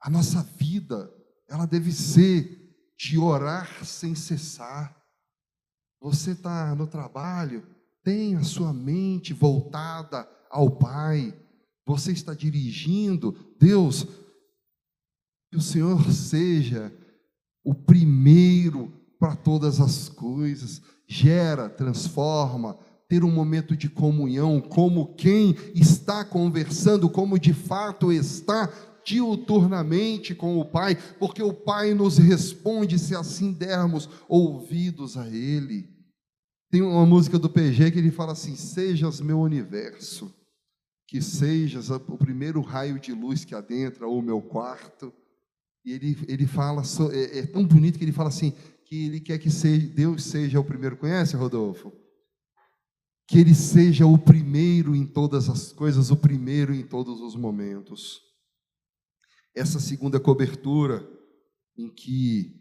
a nossa vida, ela deve ser de orar sem cessar. Você está no trabalho, tem a sua mente voltada ao Pai, você está dirigindo, Deus, que o Senhor seja o primeiro para todas as coisas, gera, transforma, ter um momento de comunhão, como quem está conversando, como de fato está diuturnamente com o Pai, porque o Pai nos responde se assim dermos ouvidos a Ele. Tem uma música do PG que ele fala assim, sejas meu universo, que sejas o primeiro raio de luz que adentra o meu quarto. E ele fala, é tão bonito que ele fala assim, que ele quer que Deus seja o primeiro. Conhece, Rodolfo? Que ele seja o primeiro em todas as coisas, o primeiro em todos os momentos. Essa segunda cobertura, em que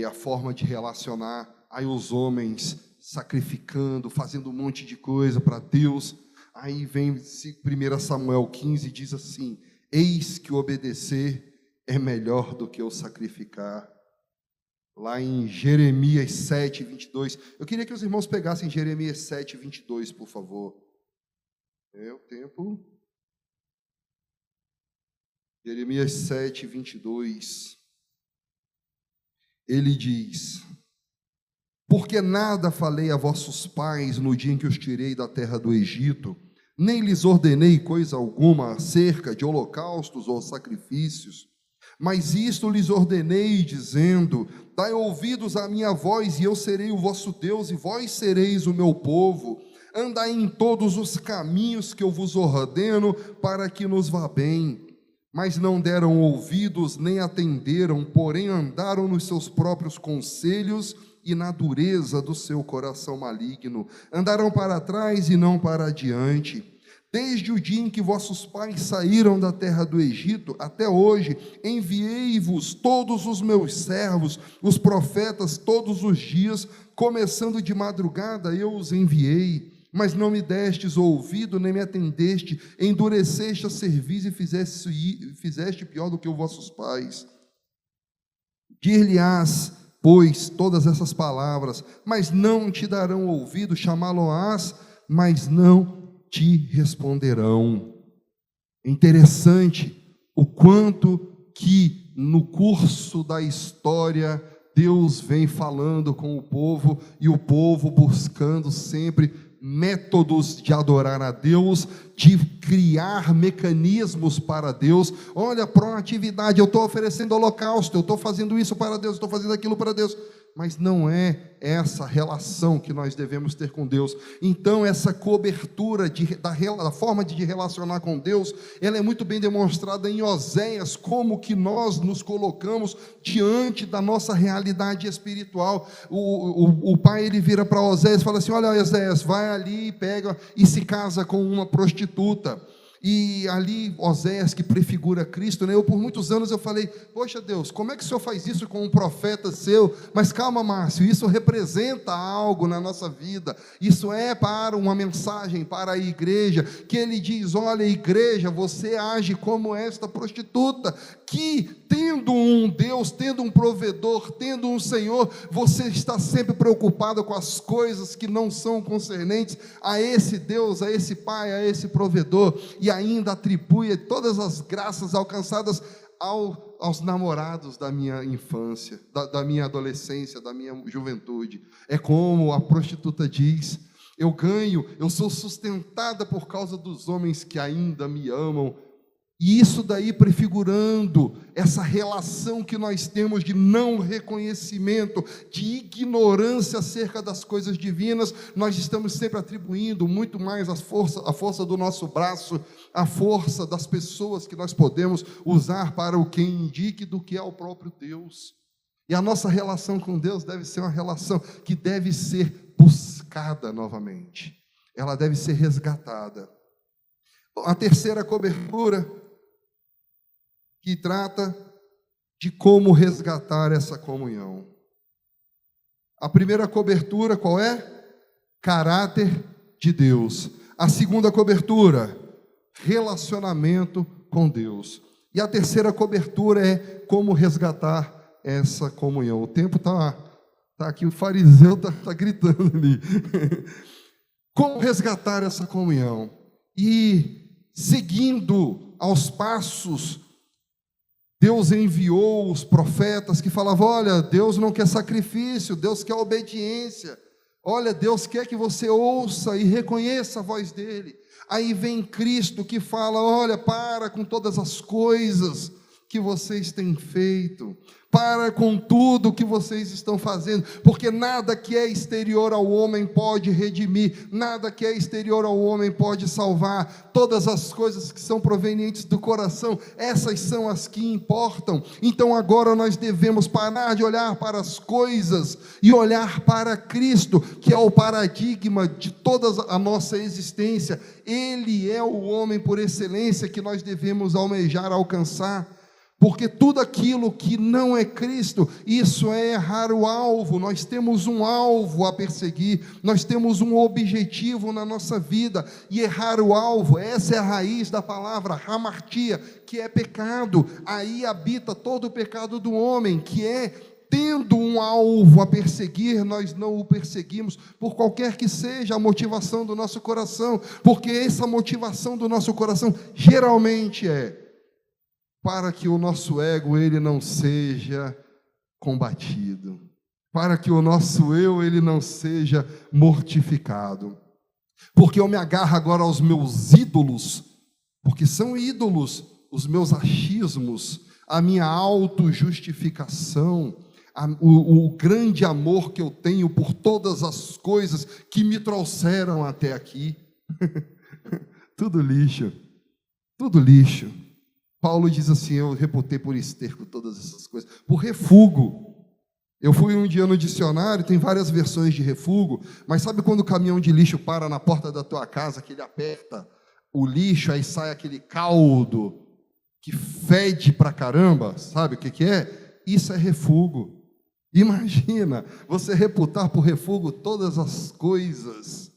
a forma de relacionar, aí os homens sacrificando, fazendo um monte de coisa para Deus. Aí vem 1 Samuel 15 e diz assim, eis que obedecer é melhor do que o sacrificar. Lá em Jeremias 7, 22. Eu queria que os irmãos pegassem Jeremias 7, 22, por favor. É o tempo. Jeremias 7, 22. Ele diz, porque nada falei a vossos pais no dia em que os tirei da terra do Egito, nem lhes ordenei coisa alguma acerca de holocaustos ou sacrifícios, mas isto lhes ordenei, dizendo, dai ouvidos à minha voz, e eu serei o vosso Deus, e vós sereis o meu povo, andai em todos os caminhos que eu vos ordeno, para que nos vá bem. mas não deram ouvidos nem atenderam, porém andaram nos seus próprios conselhos e na dureza do seu coração maligno. Andaram para trás e não para adiante. Desde o dia em que vossos pais saíram da terra do Egito até hoje, enviei-vos todos os meus servos, os profetas, todos os dias, começando de madrugada, eu os enviei. Mas não me destes ouvido, nem me atendeste, endureceste a cerviz e fizeste pior do que os vossos pais. Dir-lhe-ás, pois, todas essas palavras, mas não te darão ouvido, chamá-lo-ás, mas não te responderão. É interessante o quanto que no curso da história Deus vem falando com o povo e o povo buscando sempre métodos de adorar a Deus, de criar mecanismos para Deus. Olha, proatividade, eu estou oferecendo holocausto, eu estou fazendo isso para Deus, estou fazendo aquilo para Deus, mas não é essa relação que nós devemos ter com Deus. Então essa cobertura da forma de relacionar com Deus, ela é muito bem demonstrada em Oséias, como que nós nos colocamos diante da nossa realidade espiritual. O pai, ele vira para Oséias e fala assim: olha, Oséias, vai ali, pega e se casa com uma prostituta. E ali Oséias, que prefigura Cristo, né? Por muitos anos eu falei: poxa Deus, como é que o Senhor faz isso com um profeta seu? Mas calma, Márcio, isso representa algo na nossa vida, isso é para uma mensagem para a igreja, que ele diz: olha, igreja, você age como esta prostituta, que tendo um Deus, tendo um provedor, tendo um Senhor, você está sempre preocupado com as coisas que não são concernentes a esse Deus, a esse Pai, a esse provedor, e ainda atribui todas as graças alcançadas aos namorados da minha infância, da minha adolescência, da minha juventude. É como a prostituta diz: eu sou sustentada por causa dos homens que ainda me amam. E isso daí prefigurando essa relação que nós temos de não reconhecimento, de ignorância acerca das coisas divinas. Nós estamos sempre atribuindo muito mais a força do nosso braço, a força das pessoas que nós podemos usar para o que indique, do que é o próprio Deus. E a nossa relação com Deus deve ser uma relação que deve ser buscada novamente. Ela deve ser resgatada. A terceira cobertura, que trata de como resgatar essa comunhão. A primeira cobertura, qual é? Caráter de Deus. A segunda cobertura, relacionamento com Deus. E a terceira cobertura é como resgatar essa comunhão. O tempo está aqui, o fariseu está gritando ali. Como resgatar essa comunhão? E seguindo aos passos, Deus enviou os profetas que falavam: olha, Deus não quer sacrifício, Deus quer obediência. Olha, Deus quer que você ouça e reconheça a voz dele. Aí vem Cristo que fala: olha, para com todas as coisas que vocês têm feito, para com tudo que vocês estão fazendo, porque nada que é exterior ao homem pode redimir, nada que é exterior ao homem pode salvar. Todas as coisas que são provenientes do coração, essas são as que importam. Então agora nós devemos parar de olhar para as coisas e olhar para Cristo, que é o paradigma de toda a nossa existência. Ele é o homem por excelência que nós devemos almejar alcançar. Porque tudo aquilo que não é Cristo, isso é errar o alvo. Nós temos um alvo a perseguir, nós temos um objetivo na nossa vida, e errar o alvo, essa é a raiz da palavra hamartia, que é pecado. Aí habita todo o pecado do homem, que é, tendo um alvo a perseguir, nós não o perseguimos, por qualquer que seja a motivação do nosso coração, porque essa motivação do nosso coração geralmente é para que o nosso ego ele não seja combatido, para que o nosso eu ele não seja mortificado, porque eu me agarro agora aos meus ídolos, porque são ídolos, os meus achismos, a minha autojustificação, o grande amor que eu tenho por todas as coisas que me trouxeram até aqui. Tudo lixo, tudo lixo. Paulo diz assim: eu reputei por esterco todas essas coisas, por refúgio. Eu fui um dia no dicionário, tem várias versões de refúgio, mas sabe quando o caminhão de lixo para na porta da tua casa, que ele aperta o lixo, aí sai aquele caldo que fede pra caramba, sabe o que é? Isso é refúgio. Imagina você reputar por refúgio todas as coisas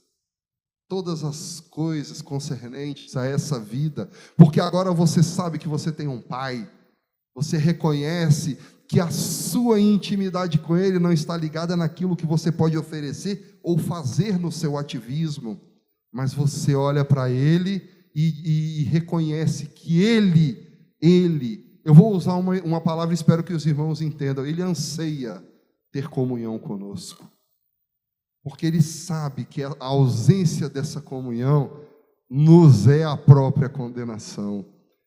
concernentes a essa vida, porque agora você sabe que você tem um pai, você reconhece que a sua intimidade com Ele não está ligada naquilo que você pode oferecer ou fazer no seu ativismo, mas você olha para Ele e reconhece que Ele, eu vou usar uma palavra, espero que os irmãos entendam, Ele anseia ter comunhão conosco, porque Ele sabe que a ausência dessa comunhão nos é a própria condenação,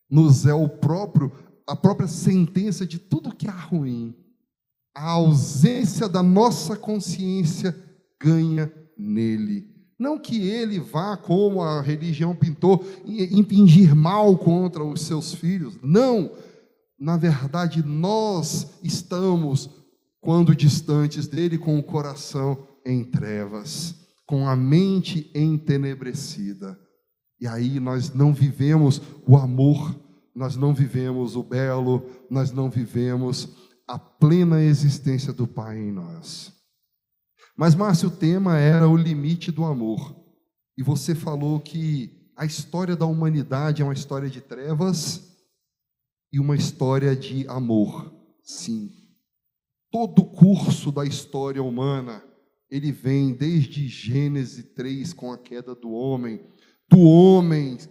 nos é a própria sentença de tudo que há ruim. A ausência da nossa consciência ganha nele. Não que ele vá, como a religião pintou, impingir mal contra os seus filhos. Não. Na verdade, nós estamos, quando distantes dele, com o coração em trevas, com a mente entenebrecida. E aí nós não vivemos o amor, nós não vivemos o belo, nós não vivemos a plena existência do Pai em nós. Mas, Márcio, o tema era o limite do amor. E você falou que a história da humanidade é uma história de trevas e uma história de amor. Sim. Todo o curso da história humana, ele vem desde Gênesis 3, com a queda do homem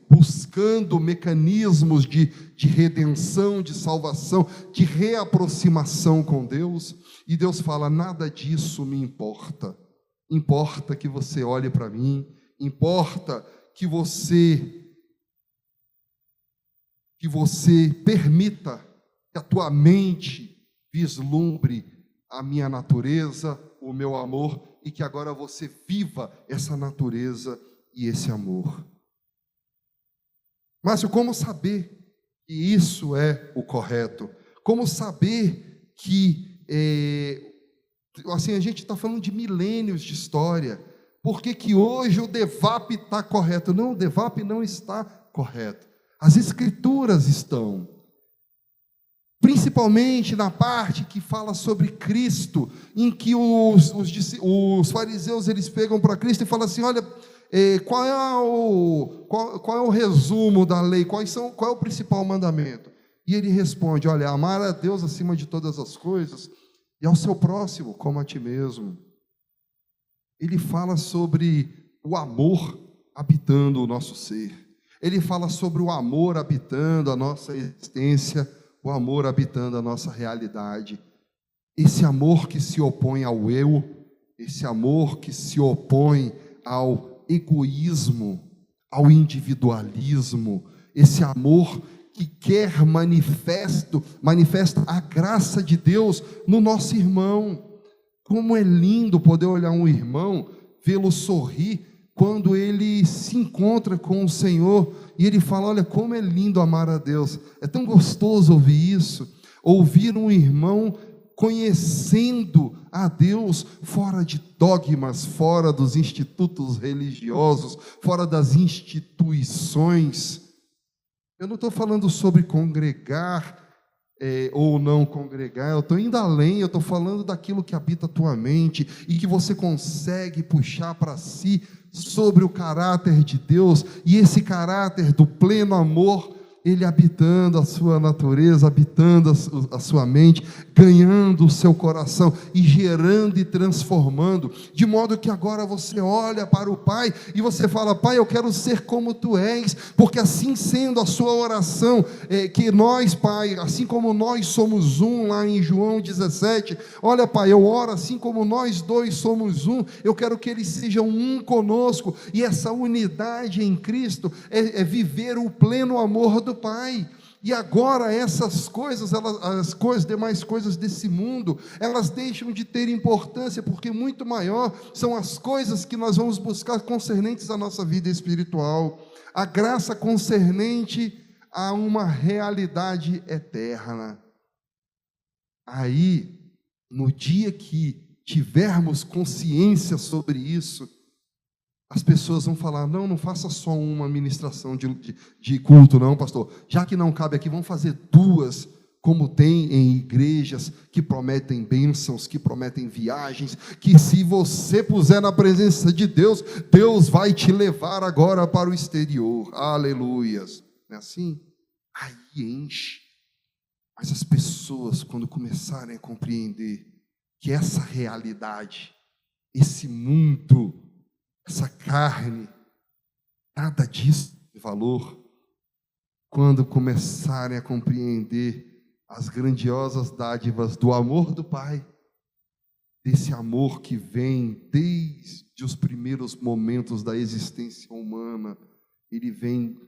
buscando mecanismos de redenção, de salvação, de reaproximação com Deus, e Deus fala: nada disso me importa, importa que você olhe para mim, importa que você permita que a tua mente vislumbre a minha natureza, o meu amor, e que agora você viva essa natureza e esse amor. Márcio, como saber que isso é o correto? Como saber que, assim, a gente está falando de milênios de história, por que hoje o DEVAP está correto? Não, o DEVAP não está correto. As Escrituras estão, principalmente na parte que fala sobre Cristo, em que os fariseus, eles pegam para Cristo e falam assim: olha, qual é o resumo da lei? Qual é o principal mandamento? E ele responde: olha, amar a Deus acima de todas as coisas e ao seu próximo como a ti mesmo. Ele fala sobre o amor habitando o nosso ser. Ele fala sobre o amor habitando a nossa existência, o amor habitando a nossa realidade. Esse amor que se opõe ao eu, esse amor que se opõe ao egoísmo, ao individualismo, esse amor que quer manifesta a graça de Deus no nosso irmão. Como é lindo poder olhar um irmão, vê-lo sorrir quando ele se encontra com o Senhor e ele fala: olha, como é lindo amar a Deus. É tão gostoso ouvir isso, ouvir um irmão conhecendo a Deus fora de dogmas, fora dos institutos religiosos, fora das instituições. Eu não estou falando sobre congregar ou não congregar, eu estou indo além, eu estou falando daquilo que habita a tua mente e que você consegue puxar para si sobre o caráter de Deus, e esse caráter do pleno amor, ele habitando a sua natureza, habitando a sua mente, ganhando o seu coração e gerando e transformando, de modo que agora você olha para o Pai e você fala: Pai, eu quero ser como Tu és, porque assim sendo a sua oração, que nós, Pai, assim como nós somos um, lá em João 17, olha, Pai, eu oro assim como nós dois somos um, eu quero que eles sejam um conosco, e essa unidade em Cristo é viver o pleno amor do Pai. E agora essas coisas, demais coisas desse mundo, elas deixam de ter importância, porque muito maior são as coisas que nós vamos buscar concernentes à nossa vida espiritual. A graça concernente a uma realidade eterna. Aí, no dia que tivermos consciência sobre isso, as pessoas vão falar, não faça só uma ministração de culto, não, pastor. Já que não cabe aqui, vamos fazer 2, como tem em igrejas que prometem bênçãos, que prometem viagens, que se você puser na presença de Deus, Deus vai te levar agora para o exterior. Aleluias. Não é assim? Aí enche. Mas as pessoas, quando começarem a compreender que essa realidade, esse mundo, essa carne, nada disso tem valor, quando começarem a compreender as grandiosas dádivas do amor do Pai, desse amor que vem desde os primeiros momentos da existência humana, ele vem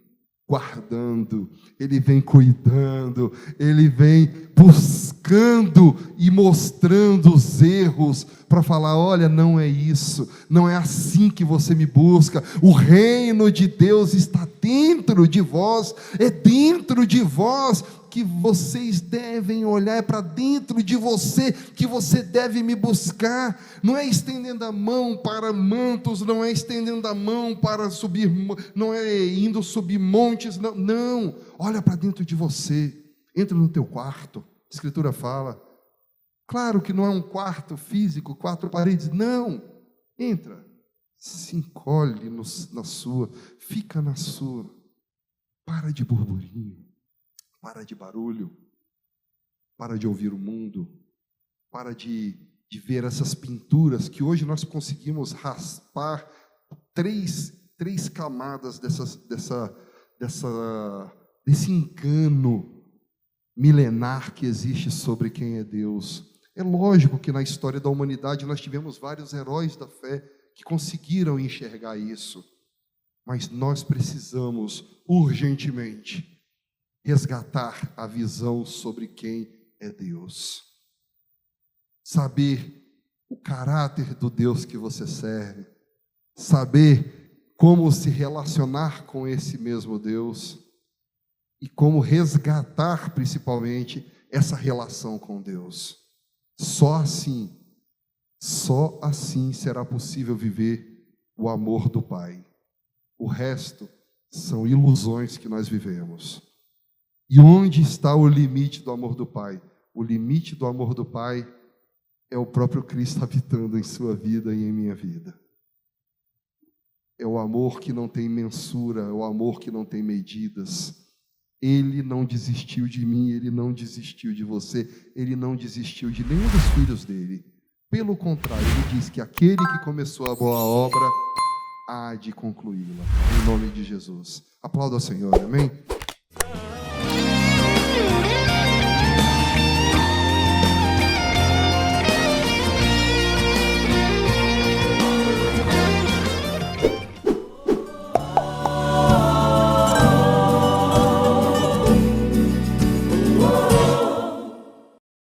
guardando, ele vem cuidando, ele vem buscando e mostrando os erros para falar, olha, não é isso, não é assim que você me busca, o reino de Deus está dentro de vós, é dentro de vós que vocês devem olhar, é para dentro de você que você deve me buscar, não é estendendo a mão para mantos, não é estendendo a mão para subir, não é indo subir montes, não, olha para dentro de você, entra no teu quarto, a Escritura fala, claro que não é um quarto físico, 4 paredes, não, entra, se encolhe na sua, fica na sua, para de burburinho, para de barulho, para de ouvir o mundo, para de ver essas pinturas que hoje nós conseguimos raspar três camadas desse engano milenar que existe sobre quem é Deus. É lógico que na história da humanidade nós tivemos vários heróis da fé que conseguiram enxergar isso, mas nós precisamos urgentemente resgatar a visão sobre quem é Deus. Saber o caráter do Deus que você serve. Saber como se relacionar com esse mesmo Deus. E como resgatar, principalmente, essa relação com Deus. Só assim será possível viver o amor do Pai. O resto são ilusões que nós vivemos. E onde está o limite do amor do Pai? O limite do amor do Pai é o próprio Cristo habitando em sua vida e em minha vida. É o amor que não tem mensura, é o amor que não tem medidas. Ele não desistiu de mim, ele não desistiu de você, ele não desistiu de nenhum dos filhos dele. Pelo contrário, ele diz que aquele que começou a boa obra há de concluí-la. Em nome de Jesus. Aplauda ao Senhor, amém?